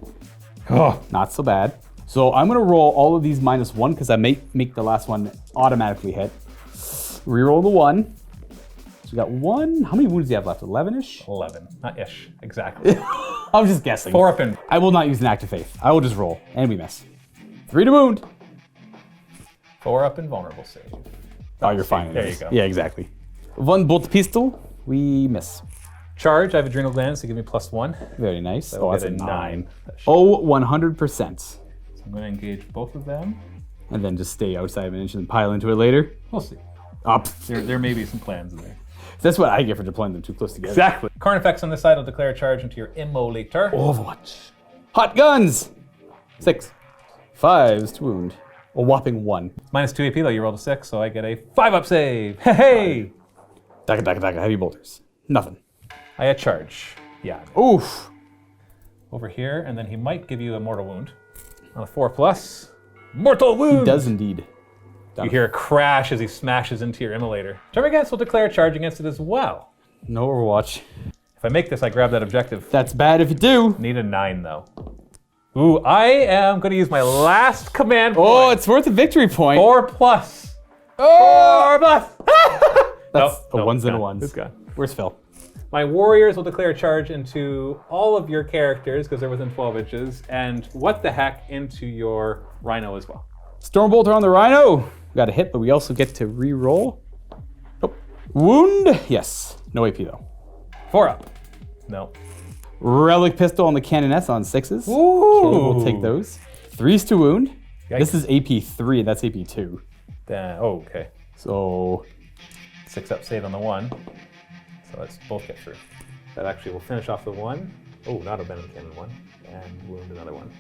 Oh, not so bad. So I'm going to roll all of these -1 because I may make the last one automatically hit. Reroll the 1. So we got 1. How many wounds do you have left? 11-ish? 11. Not ish. Exactly. I'm just guessing. 4 up in. I will not use an Act of Faith. I will just roll. And we miss. 3 to wound. 4 up in vulnerable save. Oh, you're fine. There you go. Yeah, exactly. 1 bolt pistol. We miss. Charge, I have adrenal glands to give me +1. Very nice. That'll Oh, that's get a a 9. 9. Oh, 100%. So I'm going to engage both of them. And then just stay outside of an inch and pile into it later. We'll see. Up. There may be some plans in there. That's what I get for deploying them too close together. Exactly. Carnifex on this side will declare a charge into your Immolator. Overwatch. Hot guns. 6. 5s to wound. A whopping 1. -2 AP though, you rolled a 6, so I get a 5 up save. Hey! Daka daka daka. Heavy bolters. Nothing. I had charge. Yeah. Oof. Over here, and then he might give you a mortal wound. On a 4+. Mortal wound! He does indeed. You hear a crash as he smashes into your Immolator. Turn against will declare a charge against it as well. No Overwatch. If I make this, I grab that objective. That's bad if you do. Need a 9 though. Ooh, I am going to use my last command point. Oh, it's worth a victory point. 4+. Oh! 4+. That's Nope, a ones and a gone. ones. It's gone. Where's Phil? My warriors will declare a charge into all of your characters because they're within 12 inches, and what the heck into your Rhino as well. Stormbolter on the Rhino. We got a hit, but we also get to re-roll. Nope. Wound. Yes. No AP though. 4 up. No. Relic pistol on the Cannoness on 6s. Ooh. Okay, we'll take those. 3s to wound. Yikes. This is AP 3. That's AP 2. Oh, okay. So 6 up save on the 1. So let's both get through. That actually will finish off the 1. Oh, not a Venom Cannon 1. And wound another 1.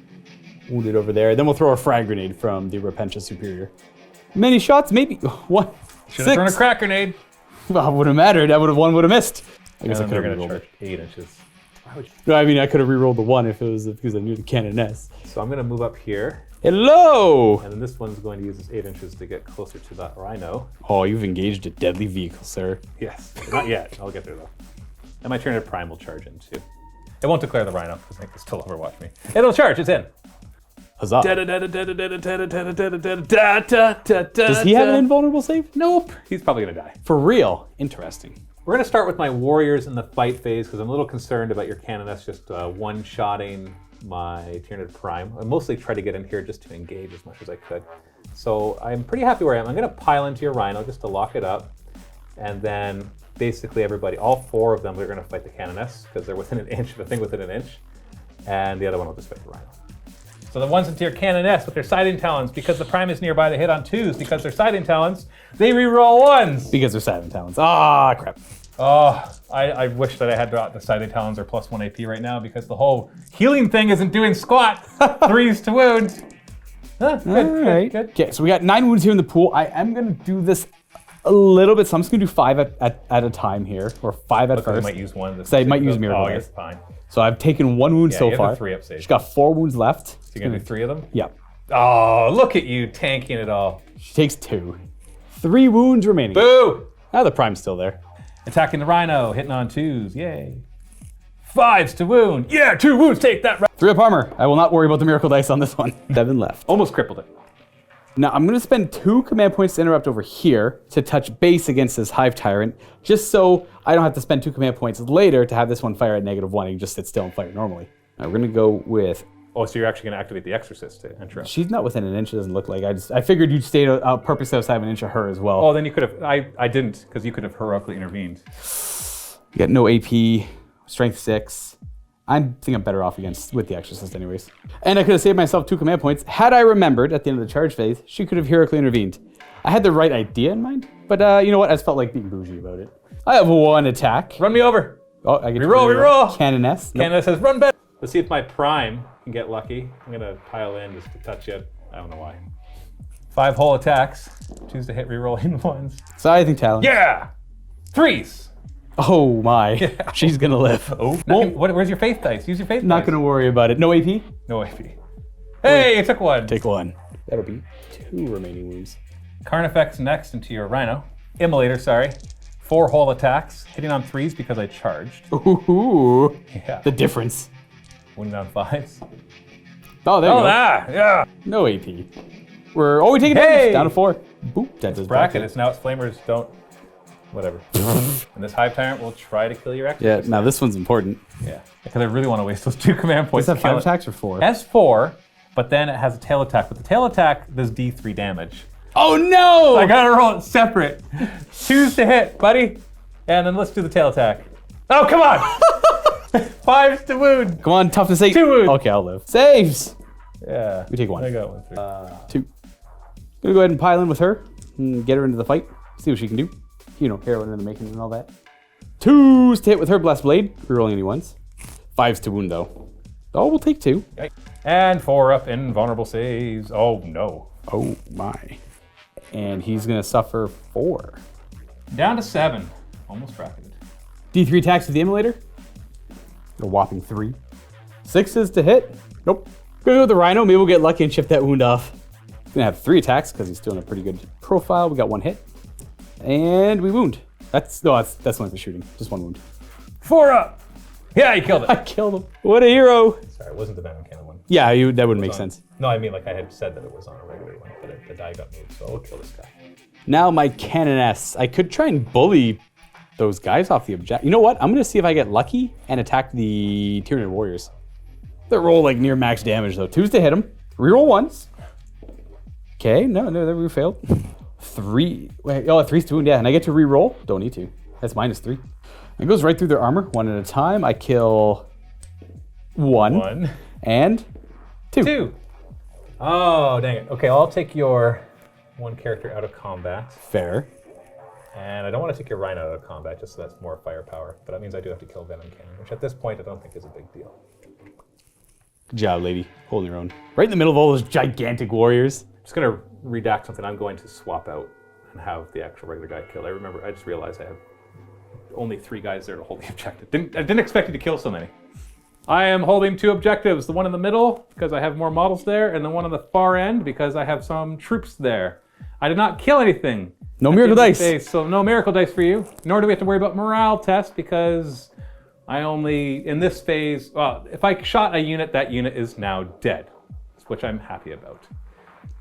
wounded over there. Then we'll throw a frag grenade from the Repentia Superior. Many shots, maybe. 1. Should have thrown a crack grenade. Well, it wouldn't have mattered. I would have one would have missed. I guess I And could they're have going to re-rolled charge it. 8 inches. Why would you? No, I mean, I could have re-rolled the 1 if it was because I knew the Cannoness. So I'm going to move up here. Hello! And then this one's going to use its 8 inches to get closer to that Rhino. Oh, you've engaged a deadly vehicle, sir. Yes. Not yet. I'll get there though. And my Tyranid Prime will charge in too. It won't declare the Rhino because I think they still overwatch me. It'll charge. It's in. Huzzah. Does he have an invulnerable save? Nope. He's probably going to die. For real? Interesting. We're going to start with my warriors in the fight phase because I'm a little concerned about your Cannoness just one-shotting my Tyranid Prime. I mostly try to get in here just to engage as much as I could. So I'm pretty happy where I am. I'm going to pile into your Rhino just to lock it up. And then basically everybody, all 4 of them, they're going to fight the Cannoness because they're within an inch of the thing within an inch. And the other one will just fight the Rhino. So the ones into your Cannoness with their siding talons, because the Prime is nearby, they hit on 2s. Because they're siding talons, they re-roll 1s. Because they're Satin Talons. Ah, crap. Oh, I wish that I had the siding talons are +1 AP right now because the whole healing thing isn't doing squat. 3s to wound. Good, All right. good. Okay, so we got 9 wounds here in the pool. I am going to do this a little bit. So I'm just going to do 5 at a time here, or 5 at Look, I first. might use one of the. So I might use Miracle Oh, Dice. yes, fine. So I've taken 1 wound Yeah, so you have the far. 3 up save. She's got 4 wounds left. So you're gonna do 3 of them? Yeah. Oh, look at you tanking it all. She takes 2. 3 wounds remaining. Boo! Ah, the Prime's still there. Attacking the Rhino, hitting on 2s, yay. 5s to wound, yeah, 2 wounds, take that. 3 up armor. I will not worry about the Miracle Dice on this one. 7 left. Almost crippled it. Now I'm going to spend 2 command points to interrupt over here to touch base against this Hive Tyrant, just so I don't have to spend 2 command points later to have this one fire at -1 and just sit still and fire normally. Now we're going to go with... Oh, so you're actually gonna activate the Exorcist to interrupt. She's not within an inch, it doesn't look like. I figured you'd stay purposely outside of an inch of her as well. Oh, then you could have, I didn't, because you could have heroically intervened. You got no AP. Strength 6. I think I'm better off with the Exorcist anyways. And I could have saved myself 2 command points. Had I remembered at the end of the charge phase, she could have heroically intervened. I had the right idea in mind, but you know what? I just felt like being bougie about it. I have 1 attack. Run me over. Oh, I get reroll. Canoness. Nope. Canada says run better. Let's see if my prime can get lucky. I'm gonna pile in just to touch it. I don't know why. 5 whole attacks. Choose to hit rerolling ones. So I think Talon. Yeah! 3s! Oh my. She's gonna live. Oh. Where's your faith dice? Use your faith dice. Not gonna worry about it. No AP? No AP. Hey, I took 1. Take 1. That'll be 2 remaining wounds. Carnifex next into your Rhino. Immolator, sorry. 4 whole attacks. Hitting on 3s because I charged. Ooh. Yeah. The difference. Wounded on 5s. Oh, there you go. Yeah. No AP. We take it Hey! down to 4. Boop. That does Bracket. It's now it's flamers don't. Whatever. And this Hive Tyrant will try to kill your Exorcist. Yeah, now this one's important. Yeah. Because I really want to waste those 2 command points. Does that to kill 5 it. attacks or 4? It has 4, but then it has a tail attack. But the tail attack does D3 damage. Oh no! I gotta roll it separate. Choose to hit, buddy. And then let's do the tail attack. Oh, come on! 5s to wound. Come on, tough to say. 2 wound. Okay, I'll live. Saves! Yeah. We take 1. I got 1 through. 2. Gonna go ahead and pile in with her and get her into the fight. See what she can do. You know, heroine in the making and all that. 2s to hit with her Blessed Blade. Rerolling any 1s. 5s to wound though. Oh, we'll take 2. Okay. And 4 up in vulnerable saves. Oh no. Oh my. And he's gonna suffer 4. Down to 7. Almost bracketed. D3 attacks with the Immolator. A whopping 3. 6s to hit. Nope. Gonna go with the Rhino. Maybe we'll get lucky and chip that wound off. Gonna have 3 attacks because he's still in a pretty good profile. We got 1 hit. And we wound. That's only for shooting. Just 1 wound. 4 up. Yeah, you killed it. I killed him. What a hero. Sorry, it wasn't the Venom Cannon one. Yeah, that wouldn't make sense. No, I mean like I had said that it was on a regular one, but the die got moved, so I'll kill this guy. Now my Canoness. I could try and bully those guys off the object. You know what? I'm gonna see if I get lucky and attack the Tyranid warriors. They roll like near max damage though. 2s to hit them. Reroll 1s. Okay, no, we failed. 3. Wait, 3s to wound. Yeah, and I get to reroll. Don't need to. That's -3. It goes right through their armor, 1 at a time. I kill 1 and 2. 2. Oh, dang it. Okay, I'll take your 1 character out of combat. Fair. And I don't want to take your Rhino out of combat, just so that's more firepower. But that means I do have to kill Venom Cannon, which at this point I don't think is a big deal. Good job, lady. Holding your own. Right in the middle of all those gigantic warriors. I'm just going to redact something I'm going to swap out and have the actual regular guy killed. I just realized I have only 3 guys there to hold the objective. I didn't expect you to kill so many. I am holding 2 objectives. The one in the middle, because I have more models there, and the one on the far end, because I have some troops there. I did not kill anything. No miracle dice. Phase, so no miracle dice for you. Nor do we have to worry about morale test, because I only, in this phase, well, if I shot a unit, that unit is now dead, which I'm happy about.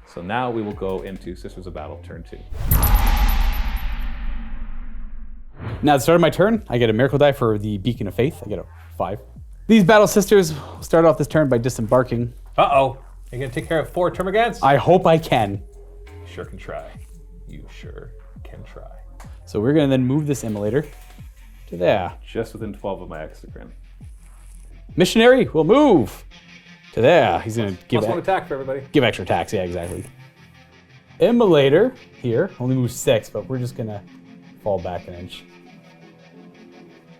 So now we will go into Sisters of Battle, turn 2. Now at the start of my turn, I get a miracle die for the Beacon of Faith. I get a 5. These Battle Sisters start off this turn by disembarking. Uh-oh. You're going to take care of 4 Termagants? I hope I can. Sure can try. You sure can try. So we're going to then move this Immolator to there. Just within 12 of my Exocrine. Missionary will move to there. He's going to give +1 attack for everybody. Give extra attacks. Yeah, exactly. Immolator here only moves 6, but we're just going to fall back an inch.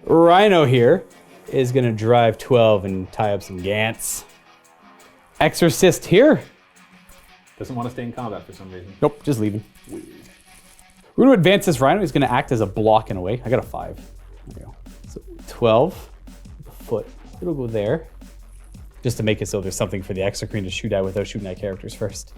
Rhino here is going to drive 12 and tie up some Gants. Exorcist here. Doesn't want to stay in combat for some reason. Nope, just leaving. We're going to advance this Rhino. He's going to act as a block in a way. I got a 5. There we go. So 12. Foot. It'll go there. Just to make it so there's something for the Exocrine to shoot at without shooting at characters first.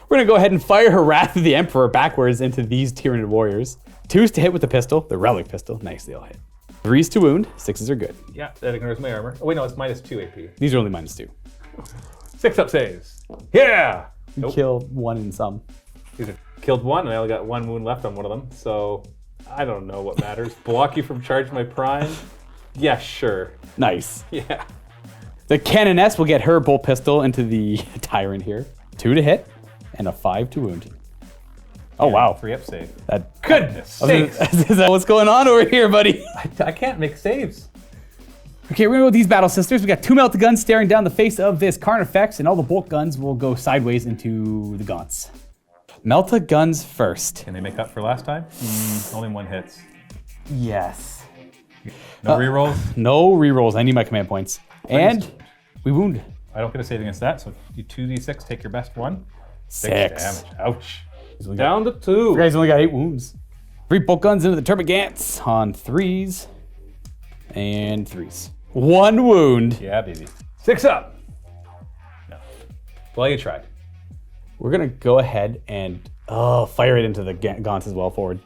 We're going to go ahead and fire her Wrath of the Emperor backwards into these Tyranid warriors. 2s to hit with the pistol, the relic pistol. Nice, they all hit. 3s to wound, 6s are good. Yeah, that ignores my armor. Oh wait, no, it's -2 AP. These are only -2. 6 up saves. Yeah! You Nope. kill 1 in some. These are killed 1, and I only got 1 wound left on one of them, so I don't know what matters. Block you from charging my prime? Yeah, sure. Nice. Yeah. The Canoness will get her bolt pistol into the Tyrant here. 2 to hit, and a 5 to wound. Oh, wow. 3-up save. That, Goodness sakes. is that what's going on over here, buddy? I can't make saves. Okay, we're gonna go with these Battle Sisters. We got 2 melted guns staring down the face of this Carnifex, and all the bolt guns will go sideways into the gaunts. Melta guns first. Can they make up for last time? Only 1 hits. Yes. No rerolls? No rerolls. I need my command points. And we wound. I don't get a save against that, so you 2d6, take your best one. 6 damage. Ouch. got- Down to 2. You guys only got 8 wounds. 3 bolt guns into the Termagants on 3s and 3s. 1 wound. Yeah, baby. 6 up. No. Well, you tried. We're gonna go ahead and fire it into the gaunts as well forward.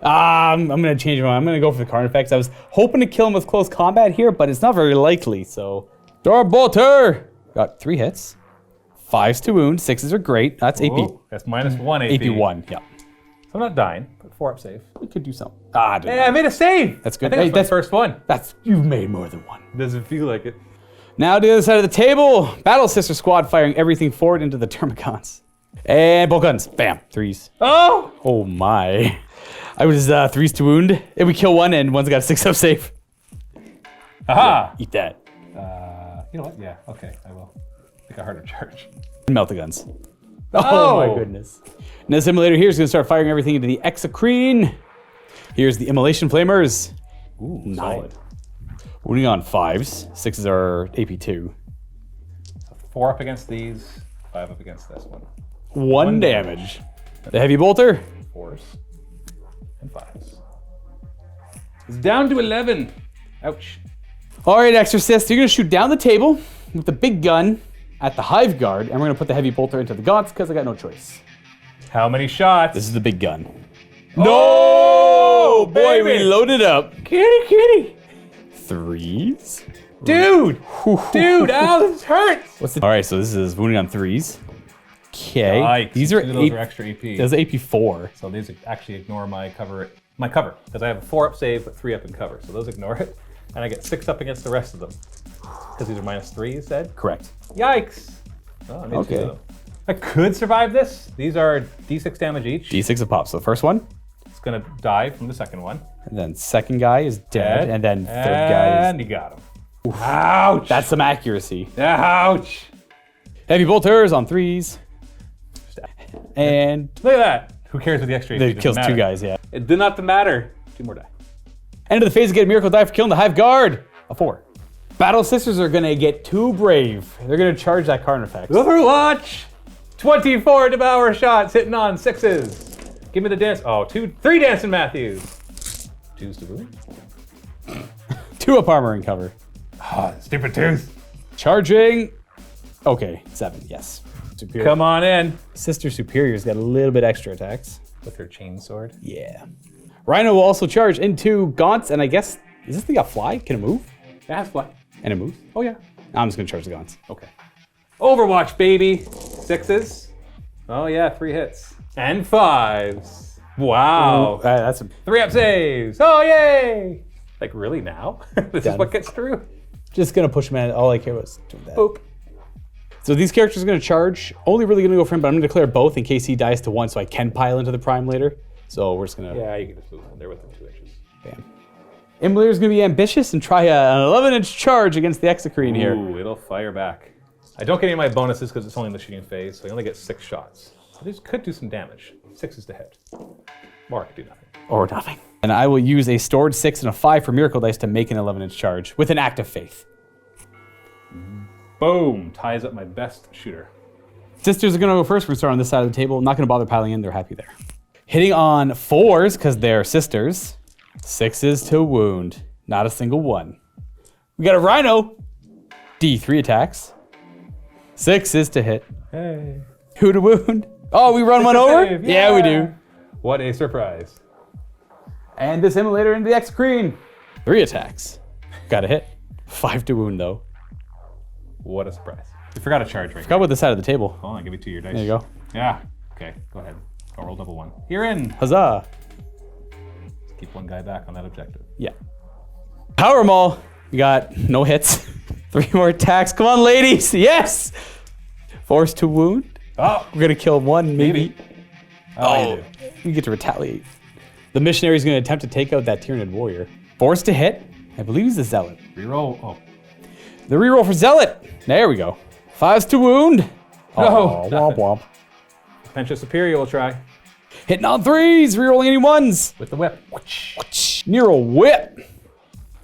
I'm gonna change my mind. I'm gonna go for the Carnifex. I was hoping to kill him with close combat here, but it's not very likely, so. Bolter! Got 3 hits. 5s to wound, 6s are great. That's AP. Ooh, that's -1 AP. AP1, yeah. I'm not dying, but 4-up save. We could do something. Hey, I made a save! That's good. I think Hey, that's my first one. You've made more than 1. Doesn't feel like it. Now to the other side of the table, Battle Sister Squad firing everything forward into the Termagants. And bolt guns, bam, 3s. Oh! Oh my. I was 3s to wound, and we kill 1, and 1's got a 6-up save. Aha! Eat that. You know what? Yeah, okay, I will. Take a harder charge. Melt the guns. Oh my goodness. Now the simulator here is going to start firing everything into the Exocrine. Here's the Immolation Flamers. Ooh, 9. solid. Wounding on 5s. 6s are AP2. 4 up against these, 5 up against this one. 1 damage. The Heavy Bolter. 4s and 5s. It's down to 11. Ouch. All right, Exorcist, you're going to shoot down the table with the big gun at the Hive Guard, and we're going to put the Heavy Bolter into the gaunts because I got no choice. How many shots? This is the big gun. Oh, Boy, we loaded up. Kitty. 3s. Dude, ow, this hurts. All right, so this is wounding on 3s. Okay. Yikes. These are Those are extra AP. Those are AP4. So these actually ignore my cover, because I have a 4-up save, but 3-up in cover. So those ignore it, and I get 6-up against the rest of them. Because these are -3, you said? Correct. Yikes. Oh, I made 2 Okay. of them. I could survive this. These are D6 damage each. D6 of pop. So the first one, It's gonna die from the second one. and then second guy is dead, and then third guy And is. you got him. Ouch. That's some accuracy. Ouch. Heavy bolters on 3s. And Look at that. Who cares with the extra AP? it Doesn't kills 2 matter. guys, yeah. It did not matter. 2 more die. End of the phase, get a miracle die for killing the Hive Guard. A 4. Battle Sisters are gonna get too brave. They're gonna charge that Carnifex. Overwatch. 24 devour shots hitting on 6s. Give me the dance. Oh, 3 dancing Matthews. 2s to wound. 2 up armor and cover. Ah, stupid tooth. Charging. Okay, 7, yes. Superior. Come on in. Sister Superior's got a little bit extra attacks. With her chain sword. Yeah. Rhino will also charge into gaunts, and I guess, is this thing got fly? Can it move? It has fly. And it moves? Oh, yeah. I'm just gonna charge the gaunts. Okay. Overwatch, baby. 6s. Oh, yeah, 3 hits. And 5s. Wow. That's a 3-up saves. Oh, yay. Like, really now? This is Done. what gets through? just gonna push him in. All I care was doing that. Boop. So these characters are gonna charge. Only really gonna go for him, but I'm gonna declare both in case he dies to 1, so I can pile into the prime later. So we're just gonna Yeah, you can just move in there within 2 inches. bam. Immolator's gonna be ambitious and try an 11-inch charge against the Exocrine here. Ooh, it'll fire back. I don't get any of my bonuses because it's only in the shooting phase, so I only get 6 shots. So this could do some damage. 6 is to hit. Or I could do nothing. Or nothing. And I will use a stored 6 and a 5 for miracle dice to make an 11-inch charge with an act of faith. Boom! Ties up my best shooter. Sisters are gonna go first. We're gonna start on this side of the table. Not gonna bother piling in. They're happy there. Hitting on 4s because they're sisters. 6s to wound. Not a single one. We got a Rhino. D3 attacks. 6s to hit. Hey. 2 to wound. Oh, we run one over? Save, Yeah, we do. What a surprise. And this Immolator into the Exocrine. 3 attacks. Got a hit. 5 to wound though. What a surprise. You forgot a charge right Got with the side of the table. Hold on, give me 2 of your dice. There you go. Yeah. Okay, go ahead. I'll roll double 1. You're in. Huzzah. Keep 1 guy back on that objective. Yeah. Power Maul. We got no hits. 3 more attacks. Come on, ladies. Yes. Force to wound. Oh, We're gonna kill 1, maybe. Oh, you get to retaliate. The missionary is going to attempt to take out that Tyranid warrior. Forced to hit. I believe he's the zealot. Reroll. Oh. The reroll for zealot. There we go. 5s to wound. Oh, womp womp. Potential superior will try. Hitting on 3s. Rerolling any 1s. With the whip. Nero whip.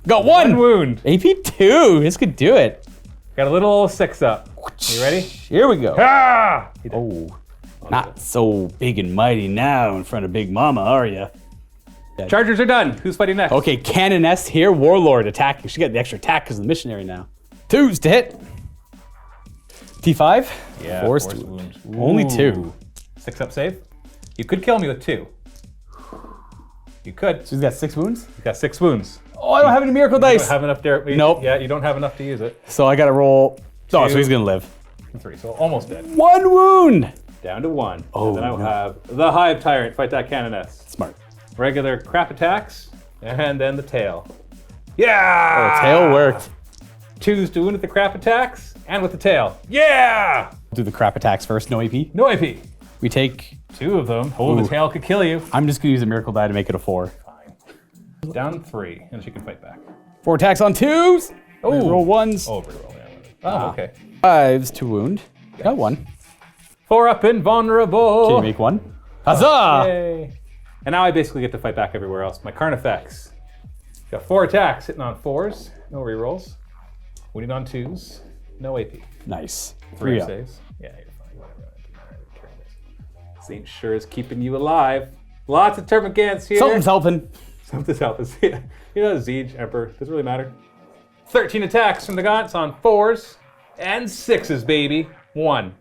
Got 1 wound. AP 2. This could do it. Got a little 6 up. You ready? Here we go. Ah! Oh, not so big and mighty now in front of Big Mama, are ya? Chargers are done. Who's fighting next? Okay, Canoness here. Warlord attacking. She got the extra attack because of the missionary now. 2s to hit. T5. Yeah, Forced force wound. wound. Only 2. 6 up save. You could kill me with 2. You could. So he's got 6 wounds? You got 6 wounds. Oh, I don't have any miracle You dice. don't have enough there. Nope. Yeah, you don't have enough to use it. So I got to roll. Oh, so 2. he's going to live. 3, so almost dead. 1 wound. Down to 1. Oh, and then I will no. have the Hive Tyrant fight that Canoness. Smart. Regular crap attacks, and then the tail. Yeah! Oh, tail worked. 2s to wound with the crap attacks, and with the tail. Yeah! Do the crap attacks first. No AP. No AP. We take. 2 of them. Oh, Ooh. the tail could kill you. I'm just going to use a miracle die to make it a 4. Fine. Down 3, and she can fight back. 4 attacks on 2s. Oh. Roll 1s. Oh, reroll. Yeah, okay. 5s to wound. Got 1. 4 up invulnerable. Can you make 1? Huzzah! Yay. And now I basically get to fight back everywhere else. My Carnifex. Got 4 attacks, hitting on 4s. No rerolls. Winning on 2s. No AP. Nice. 3 3 up. saves. Yeah, you're fine. Whatever. This ain't sure is keeping you alive. Lots of Termagants here. Something's helping. Something's helping. You know, Siege, Emperor, doesn't really matter. 13 attacks from the Gaunts on 4s and 6s, baby. 1.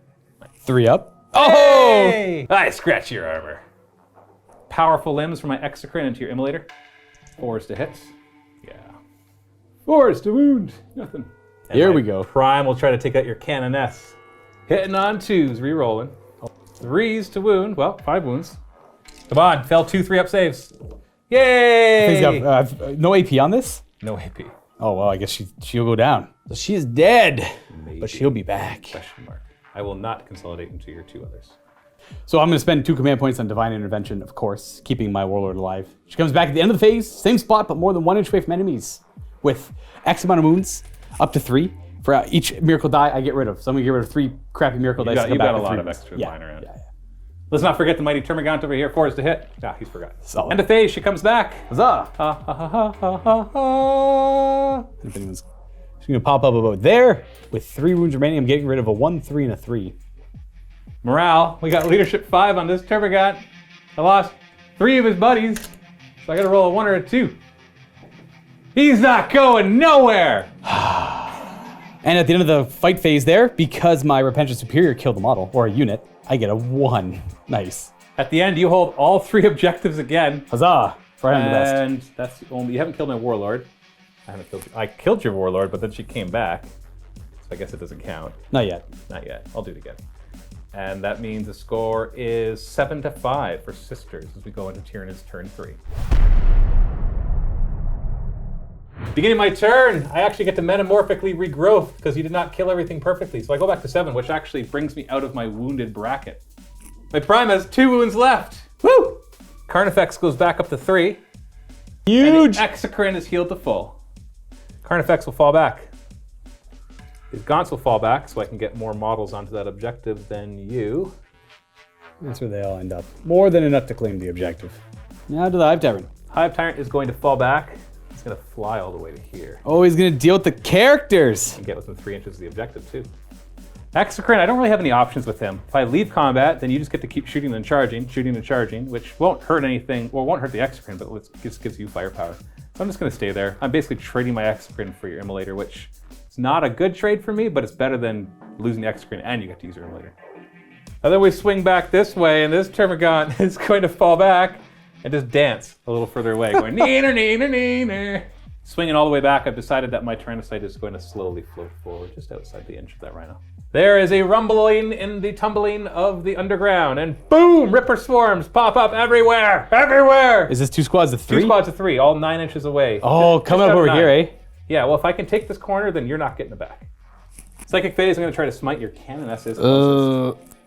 3 up. Hey! I scratch your armor. Powerful limbs from my Exocrine into your Immolator. 4s to hit. Yeah. 4s to wound. Nothing. And Here my we go. Prime will try to take out your Canoness. Hitting on 2s, re-rolling. 3s to wound. Well, 5 wounds. Come on, fell 2 3-up saves. Yay! He's got no AP on this? No AP. Oh, well, I guess she'll go down. So she is dead, but she'll be back. Question mark. I will not consolidate into your 2 others. So I'm going to spend 2 command points on Divine Intervention, of course, keeping my Warlord alive. She comes back at the end of the phase, same spot, but more than 1 inch away from enemies, with X amount of wounds, up to 3. For each miracle die I get rid of. So I'm going to get rid of 3 crappy miracle dice. You've got a with lot 3 of wounds. extra lying around. Let's not forget the mighty Termagant over here. 4s to hit. Ah, he's forgotten. Solid. End of phase, she comes back. Huzzah! Ha ha ha ha ha ha ha. If anyone's, she's going to pop up about there. With 3 wounds remaining, I'm getting rid of a 1, 3, and a 3. Morale. We got leadership 5 on this Termagant. I lost 3 of his buddies, so I gotta roll a 1 or a 2. He's not going nowhere! And at the end of the fight phase there, because my Repentant Superior killed a model, or a unit, I get a 1. Nice. At the end, you hold all 3 objectives again. Huzzah! For I am the best. And that's the only. You haven't killed my Warlord. I killed your Warlord, but then she came back. So I guess it doesn't count. Not yet. Not yet. I'll do it again. And that means the score is 7-5 for Sisters as we go into Tyranid's turn 3. Beginning my turn, I actually get to metamorphically regrowth because you did not kill everything perfectly. So I go back to 7, which actually brings me out of my wounded bracket. My Prime has 2 wounds left. Woo! Carnifex goes back up to 3. Huge! And Exocrine is healed to full. Carnifex will fall back. His Gaunts will fall back so I can get more models onto that objective than you. That's where they all end up. More than enough to claim the objective. Now to the Hive Tyrant. Hive Tyrant is going to fall back. He's going to fly all the way to here. Oh, he's going to deal with the characters. And get within 3 inches of the objective, too. Exocrine, I don't really have any options with him. If I leave combat, then you just get to keep shooting and charging, which won't hurt anything. Well, it won't hurt the Exocrine, but it just gives you firepower. So I'm just going to stay there. I'm basically trading my Exocrine for your Immolator, which is not a good trade for me, but it's better than losing the Exocrine and you get to use your Immolator. And then we swing back this way, and this Termagant is going to fall back and just dance a little further away, going neener, neener, neener. Swinging all the way back, I've decided that my Tyrannocyte is going to slowly float forward, just outside the inch of that Rhino. There is a rumbling in the tumbling of the underground, and boom! Ripper swarms pop up everywhere! Everywhere! Is this 2 squads of 3? 2 squads of 3, all 9 inches away. Oh, coming up over here, eh? Yeah, well, if I can take this corner, then you're not getting it back. Psychic Phase, I'm going to try to smite your Cannonesses.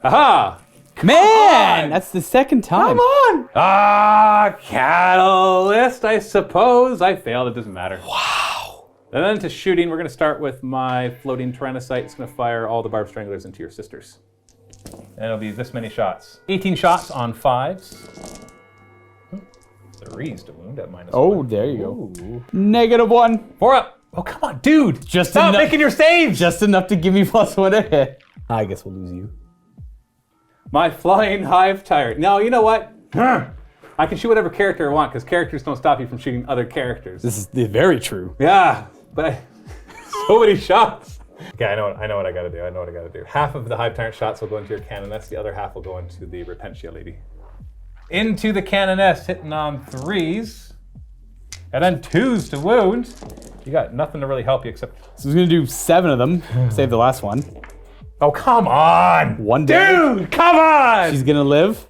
Aha! Man, that's the second time. Come on! Catalyst, I suppose. I failed, it doesn't matter. Wow. And then to shooting, we're gonna start with my floating Tyranid. It's gonna fire all the barbed stranglers into your sisters. And it'll be this many shots. 18 shots on 5s. 3s to wound at -1. Oh, there you go. -1. 4 up. Oh, come on, dude. Just Stop enough- making your saves. Just enough to give me +1 to hit. I guess we'll lose you. My flying hive tyrant. No, you know what? I can shoot whatever character I want because characters don't stop you from shooting other characters. This is very true. Yeah, but so many shots. Okay, I know what I gotta do. Half of the hive tyrant shots will go into your canoness. The other half will go into the Repentia lady. Into the canoness, hitting on 3s. And then 2s to wound. You got nothing to really help you except... So he's gonna do 7 of them. Save the last one. Oh, come on! 1 damage. Dude, come on! She's gonna live.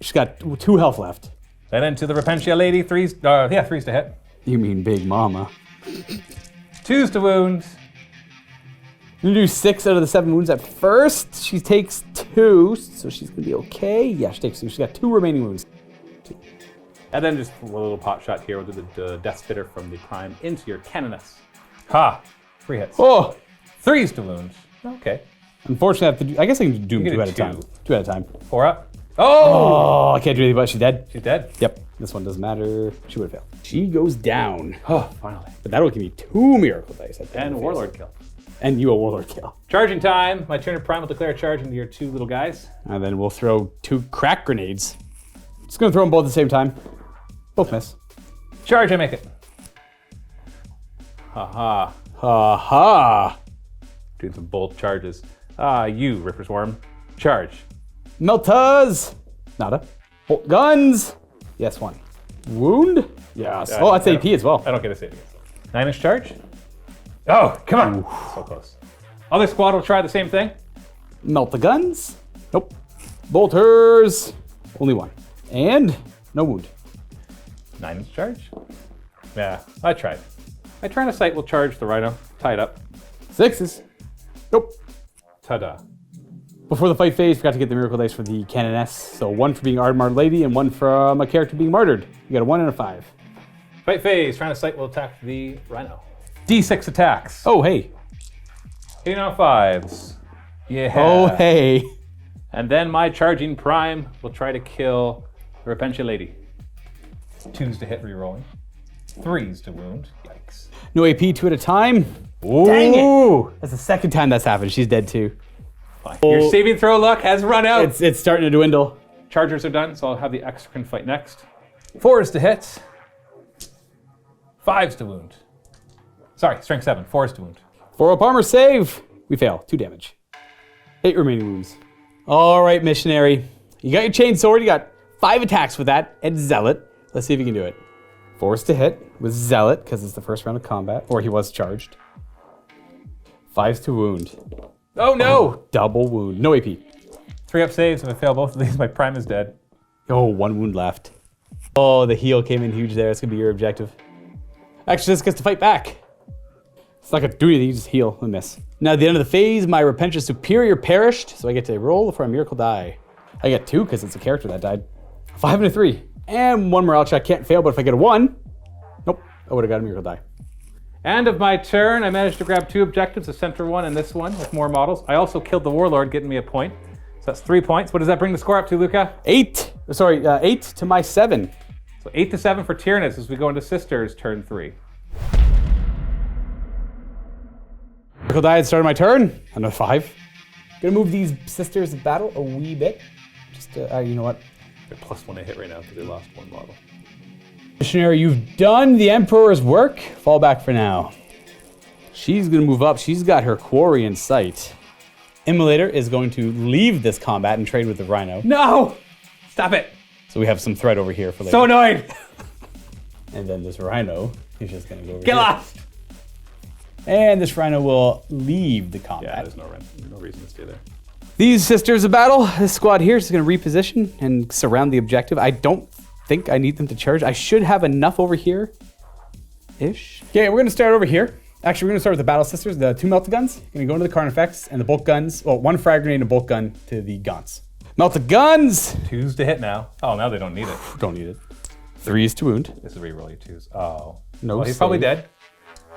She's got 2 health left. And then to the Repentia lady, 3s to hit. You mean Big Mama. 2s to wound. I'm gonna do 6 out of the 7 wounds at first. She takes 2, so she's gonna be okay. Yeah, she takes 2. She's got 2 remaining wounds. And then just a little pot shot here. We'll do the Death Spitter from the Prime into your canoness. Ha! 3 hits. Oh! 3s to wound. Okay. Unfortunately, I have to do, I guess I can do You can 2 do at a time. 2. 2 at a time. 4 up. Oh! Oh, I can't do anything about it. She's dead. She's dead. Yep. This one doesn't matter. She would have failed. She goes down. Oh, finally. But that'll give me 2 miracle dice. At the end And of the Warlord phase. kill. And you a Warlord kill. Charging time. My Tyranid Prime will declare a charge into your 2 little guys. And then we'll throw 2 crack grenades. Just gonna throw them both at the same time. Both miss. Charge, I make it. Haha. Ha ha. Doing some bold charges. You, Ripper's Worm. Charge. Meltas. Nada. Bolt guns. Yes, 1. Wound. Yes. Oh, that's AP as well. I don't get a save. 9-inch charge. Oh, come on. So close. Other squad will try the same thing. Melt the guns. Nope. Bolters. Only 1. And no wound. 9-inch charge. Yeah, I tried. My Tyranid will charge the Rhino. Tie it up. 6s. Nope. Ta-da. Before the fight phase, forgot to get the miracle dice for the canoness. So 1 for being Ardmar Lady and 1 from a character being martyred. You got a 1 and a 5. Fight phase. Tyranid will attack the Rhino. D6 attacks. Oh, hey. 8 on 5s. Yeah. Oh, hey. And then my charging Prime will try to kill the Repentia lady. 2s to hit, rerolling. 3s to wound. Yikes. No AP, 2 at a time. Ooh. Dang it. That's the second time that's happened. She's dead too. Fine. Your saving throw luck has run out. It's starting to dwindle. Chargers are done, so I'll have the Exocrine fight next. 4s to hit. 5s to wound. Sorry, strength 7. 4s to wound. 4 up armor save. We fail. 2 damage. 8 remaining wounds. All right, missionary. You got your chain sword. You got 5 attacks with that and Zealot. Let's see if you can do it. 4s to hit with Zealot because it's the first round of combat, or he was charged. 5s to wound. Oh no! Double wound. No AP. 3 up saves. If I fail both of these, my Prime is dead. Oh, 1 wound left. Oh, the heal came in huge there. It's going to be your objective. Actually, this gets to fight back. It's not going to do anything. You just heal and miss. Now, at the end of the phase, my Repentia Superior perished, so I get to roll for a miracle die. I get 2 because it's a character that died. 5 and a 3. And 1 morale check can't fail, but if I get a 1, nope, I would have got a miracle die. End of my turn. I managed to grab 2 objectives, the center one and this one with more models. I also killed the Warlord, getting me a point. So that's 3 points. What does that bring the score up to, Luka? 8 to my 7. So 8 to 7 for Tyranids as we go into Sisters turn 3. Miracle die at the start of my turn. Another 5. Gonna move these Sisters of Battle a wee bit. Just, you know what? They're +1 to hit right now because they lost 1 model. Missionary, you've done the Emperor's work. Fall back for now. She's gonna move up. She's got her quarry in sight. Immolator is going to leave this combat and trade with the Rhino. No! Stop it! So we have some threat over here for later. So annoyed! And then this Rhino is just gonna go over Get here. lost! And this Rhino will leave the Yeah, combat. there's no reason to stay there. These Sisters of Battle, this squad here is going to reposition and surround the objective. I don't think I need them to charge. I should have enough over here. Ish. Okay, we're going to start over here. Actually, we're going to start with the Battle Sisters, the 2 melta guns. Going to go into the Carnifex and the bolt guns. Well, 1 frag grenade and a bolt gun to the Gaunts. Melt the guns. 2s to hit now. Oh, now they don't need it. Don't need it. 3s to wound. This is where you roll your 2s. Oh. No Well, he's save. probably dead.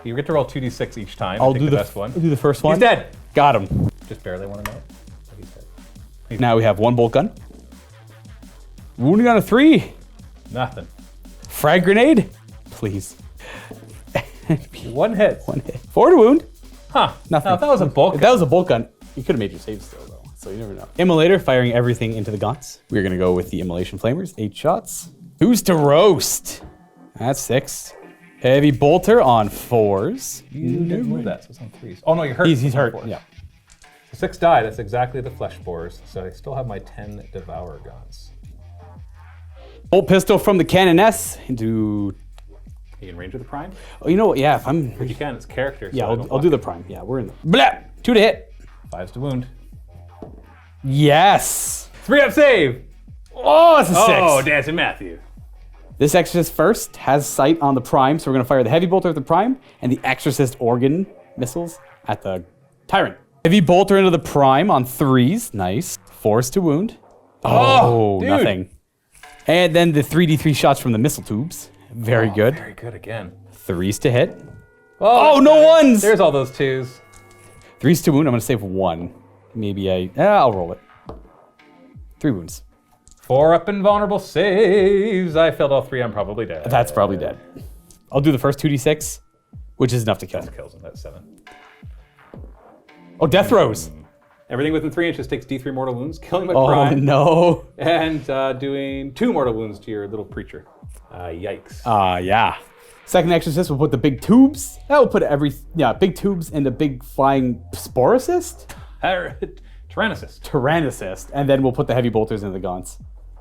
You get to roll 2d6 each time. I'll Pick do the best one. I'll do the first one. He's dead. Got him. Just barely want to know. He's dead. Now we have 1 bolt gun. Wounding on a 3. Nothing. Frag grenade. Please. 1 hit. 1 hit. 4 to wound. Huh. Nothing. Now, if that was a bulk. If that was a bolt gun, you could have made your save still, though. So you never know. Immolator firing everything into the gaunts. We're going to go with the Immolation Flamers. 8 shots. Who's to roast? That's 6. Heavy bolter on 4s. You didn't move that, so it's on 3s. Oh no, you're hurt. He's hurt. Fours. Yeah. So 6 die. That's exactly the flesh spores. So I still have my 10 devour guns. Bolt pistol from the Cannoness into. Are you in range of the prime? Oh, you know what? Yeah, if I'm. If you can, it's character. Yeah, so I don't I'll block do the it. prime. Yeah, we're in. Blah! 2 to hit. 5s to wound. Yes. 3 up save. Oh, it's a 6. Oh, Dancing Matthew. This Exorcist first has sight on the prime, so we're going to fire the heavy bolter at the prime and the Exorcist organ missiles at the Tyrant. Heavy bolter into the prime on 3s. Nice. 4s to wound. Oh, dude. nothing. And then the 3d3 shots from the missile tubes. Very good. Very good again. 3s to hit. Oh, no ones! There's all those 2s. 3s to wound. I'm going to save 1. Maybe I'll roll it. 3 wounds. 4 up invulnerable saves. I failed all 3. I'm probably dead. That's probably dead. I'll do the first 2d6, which is enough to kill him. Kills him. That's 7. Oh, death throws. Everything within 3 inches takes D3 mortal wounds, killing my Oh, prime, no. and doing 2 mortal wounds to your little preacher. Yikes. Yeah. Second Exorcist, we'll put the big tubes. That will put big tubes and the big flying Sporicist? Tyrannicist. Tyrannicist. And then we'll put the heavy bolters into the gaunts.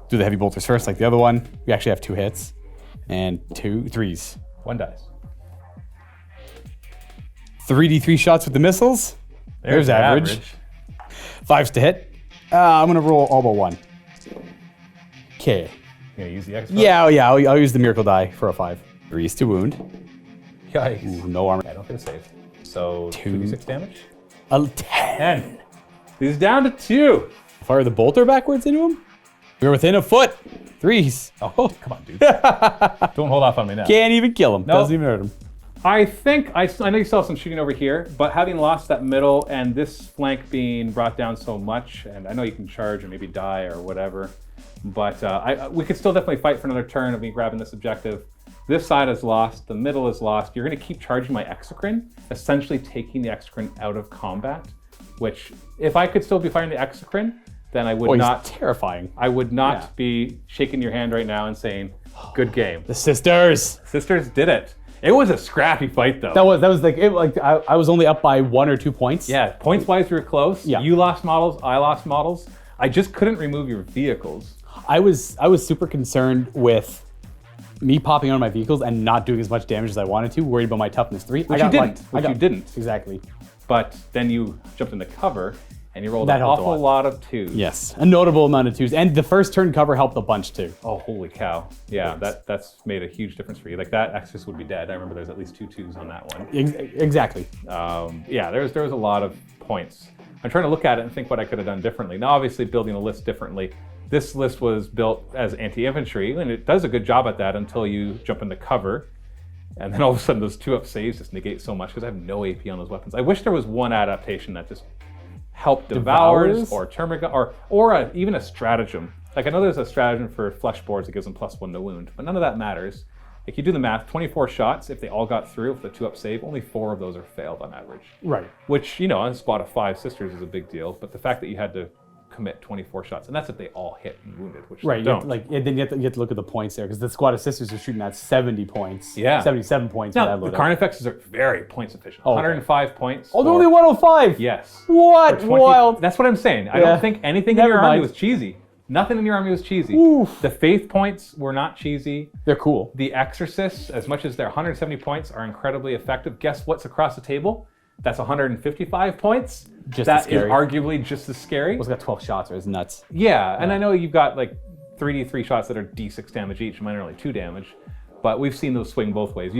Do the heavy bolters first, like the other one. We actually have 2 hits. And 2 3s. 1 dice. 3d3 shots with the missiles. There's average. 5s to hit. I'm going to roll all but 1. Okay. You gonna use the extra? Yeah, I'll use the miracle die for a 5. 3s to wound. Yikes. Ooh, no armor. I don't get a save. So 2. 2d6 damage. A 10. 10. He's down to 2. Fire the bolter backwards into him. We're within a foot. 3s. Oh, come on, dude. Don't hold off on me now. Can't even kill him. Nope. Doesn't even hurt him. I think, I know you saw some shooting over here, but having lost that middle and this flank being brought down so much, and I know you can charge or maybe die or whatever, but we could still definitely fight for another turn of me grabbing this objective. This side is lost, the middle is lost. You're going to keep charging my exocrine, essentially taking the exocrine out of combat, which if I could still be firing the exocrine, then I would not. Terrifying. I would not be shaking your hand right now and saying, good game. The sisters. Sisters did it. It was a scrappy fight though. That was like I was only up by 1 or 2 points. Yeah, points wise we were close. Yeah. You lost models, I lost models. I just couldn't remove your vehicles. I was super concerned with me popping on my vehicles and not doing as much damage as I wanted to, worried about my toughness 3. Which you didn't. Exactly. But then you jumped into cover and you rolled That an helped a awful lot of 2s. Yes, a notable amount of 2s, and the first turn cover helped a bunch too. Oh, holy cow. Yeah, that's made a huge difference for you. Like that Exorcist would be dead. I remember there's at least 2 2s on that one. Exactly. Yeah, there was a lot of points. I'm trying to look at it and think what I could have done differently. Now, obviously, building a list differently. This list was built as anti-infantry, and it does a good job at that until you jump into cover. And then all of a sudden, those 2-up saves just negate so much because I have no AP on those weapons. I wish there was one adaptation that just helped Devours or Termiga or even a stratagem. Like I know there's a stratagem for flesh boards that gives them +1 to wound, but none of that matters. Like you do the math, 24 shots, if they all got through with the 2-up save, only 4 of those are failed on average. Right. Which, you know, on a squad of 5 sisters is a big deal, but the fact that you had to commit 24 shots, and that's if they all hit and wounded, which Right. they don't. Then you have to look at the points there, because the squad of sisters are shooting at 70 points. Yeah. 77 points. Now, for that the loadout. Carnifexes are very points efficient. Oh, okay. 105 points. Oh, they're for- only 105. Yes. What? For 20 Wild. That's what I'm saying. I Yeah. don't think anything in Never your army mind. was cheesy. Nothing in your army was cheesy. Oof. The faith points were not cheesy. They're cool. The exorcists, as much as their 170 points are incredibly effective, guess what's across the table? That's 155 points. Just That as scary. is arguably just as scary. It's got 12 shots, right? It's nuts. Yeah, and I know you've got like 3d3 shots that are d6 damage each. Mine are only 2 damage. But we've seen those swing both ways.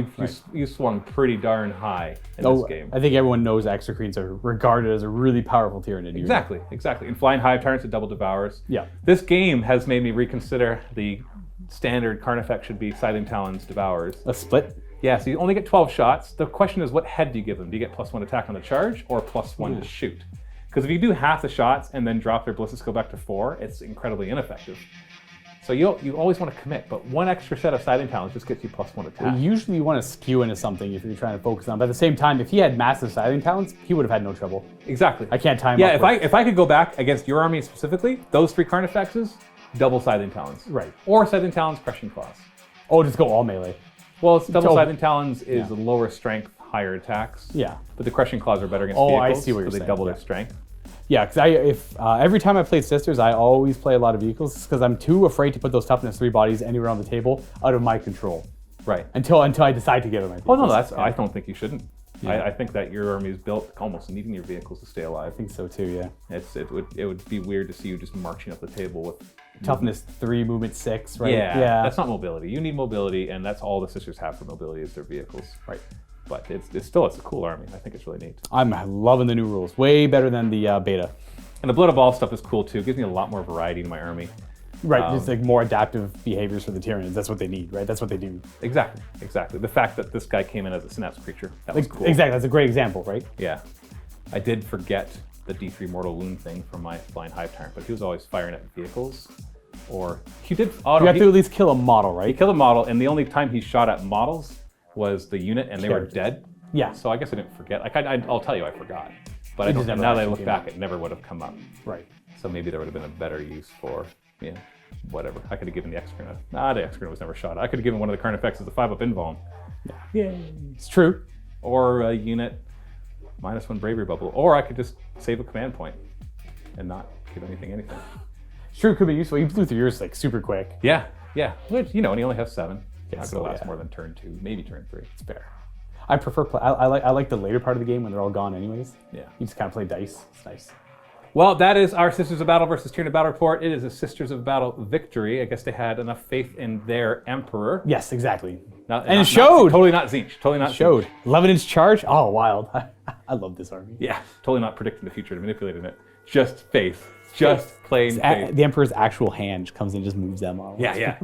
You swung pretty darn high in this game. I think everyone knows Exocrines are regarded as a really powerful Tyranid. Exactly. And Flying Hive Tyrants and Double Devours. Yeah. This game has made me reconsider the standard Carnifex should be Scything Talons Devours. A split? Yeah, so you only get 12 shots. The question is, what head do you give them? Do you get +1 attack on the charge or +1 to shoot? Because if you do half the shots and then drop their ballistics go back to 4, it's incredibly ineffective. So you always want to commit, but one extra set of Scything Talons just gets you +1 attack. Well, usually you want to skew into something if you're trying to focus on. But at the same time, if he had massive Scything Talons, he would have had no trouble. Exactly. I can't time. Yeah, if I could go back against your army specifically, those 3 Carnifexes, double Scything Talons. Right. Or Scything Talons, Crushing Claws. Oh, just go all melee. Well, it's double Scything Talons is lower strength, higher attacks. Yeah. But the Crushing Claws are better against vehicles. I see what you're so they saying. double their strength. Yeah, because every time I played Sisters, I always play a lot of vehicles because I'm too afraid to put those toughness 3 bodies anywhere on the table out of my control. Right. Until I decide to get them. Oh no, I don't think you shouldn't. Yeah. I think that your army is built almost needing your vehicles to stay alive. I think so too. Yeah. It would be weird to see you just marching up the table with toughness 3, movement 6. Right. Yeah. That's not mobility. You need mobility, and that's all the Sisters have for mobility is their vehicles. Right. But it's still a cool army. I think it's really neat. I'm loving the new rules. Way better than the beta. And the Blood of Baal stuff is cool too. It gives me a lot more variety in my army. Right, just like more adaptive behaviors for the Tyranids. That's what they need, right? That's what they do. Exactly. The fact that this guy came in as a synapse creature, that was cool. Exactly, that's a great example, right? Yeah. I did forget the D3 mortal wound thing from my Flying Hive Tyrant, but he was always firing at vehicles. Or he did auto. You have to at least kill a model, right? He killed a model, and the only time he shot at models was the unit, and they were dead. Yeah. So I guess I didn't forget. Like I'll tell you, I forgot. But now that I look back, it never would have come up. Right. So maybe there would have been a better use for, whatever. I could have given the Exocrine. The Exocrine was never shot. I could have given one of the Carnifexes a 5-up invuln. Yeah. It's true. Or a unit -1 bravery bubble. Or I could just save a command point and not give anything. It's true, could be useful. You blew through yours like super quick. Yeah. Which, and you only have 7. Yeah, Not going to last more than turn 2, maybe turn 3. It's fair. I prefer I like the later part of the game when they're all gone anyways. Yeah. You just kind of play dice. It's nice. Well, that is our Sisters of Battle versus Tyranid Battle report. It is a Sisters of Battle victory. I guess they had enough faith in their emperor. Yes, exactly. It showed. Totally not Tzeentch. Totally not. Showed. Tzeentch. 11-inch charge. Oh, wild. I love this army. Yeah, totally not predicting the future and manipulating it. Just faith. Just plain faith. The emperor's actual hand comes in and just moves them all. Yeah.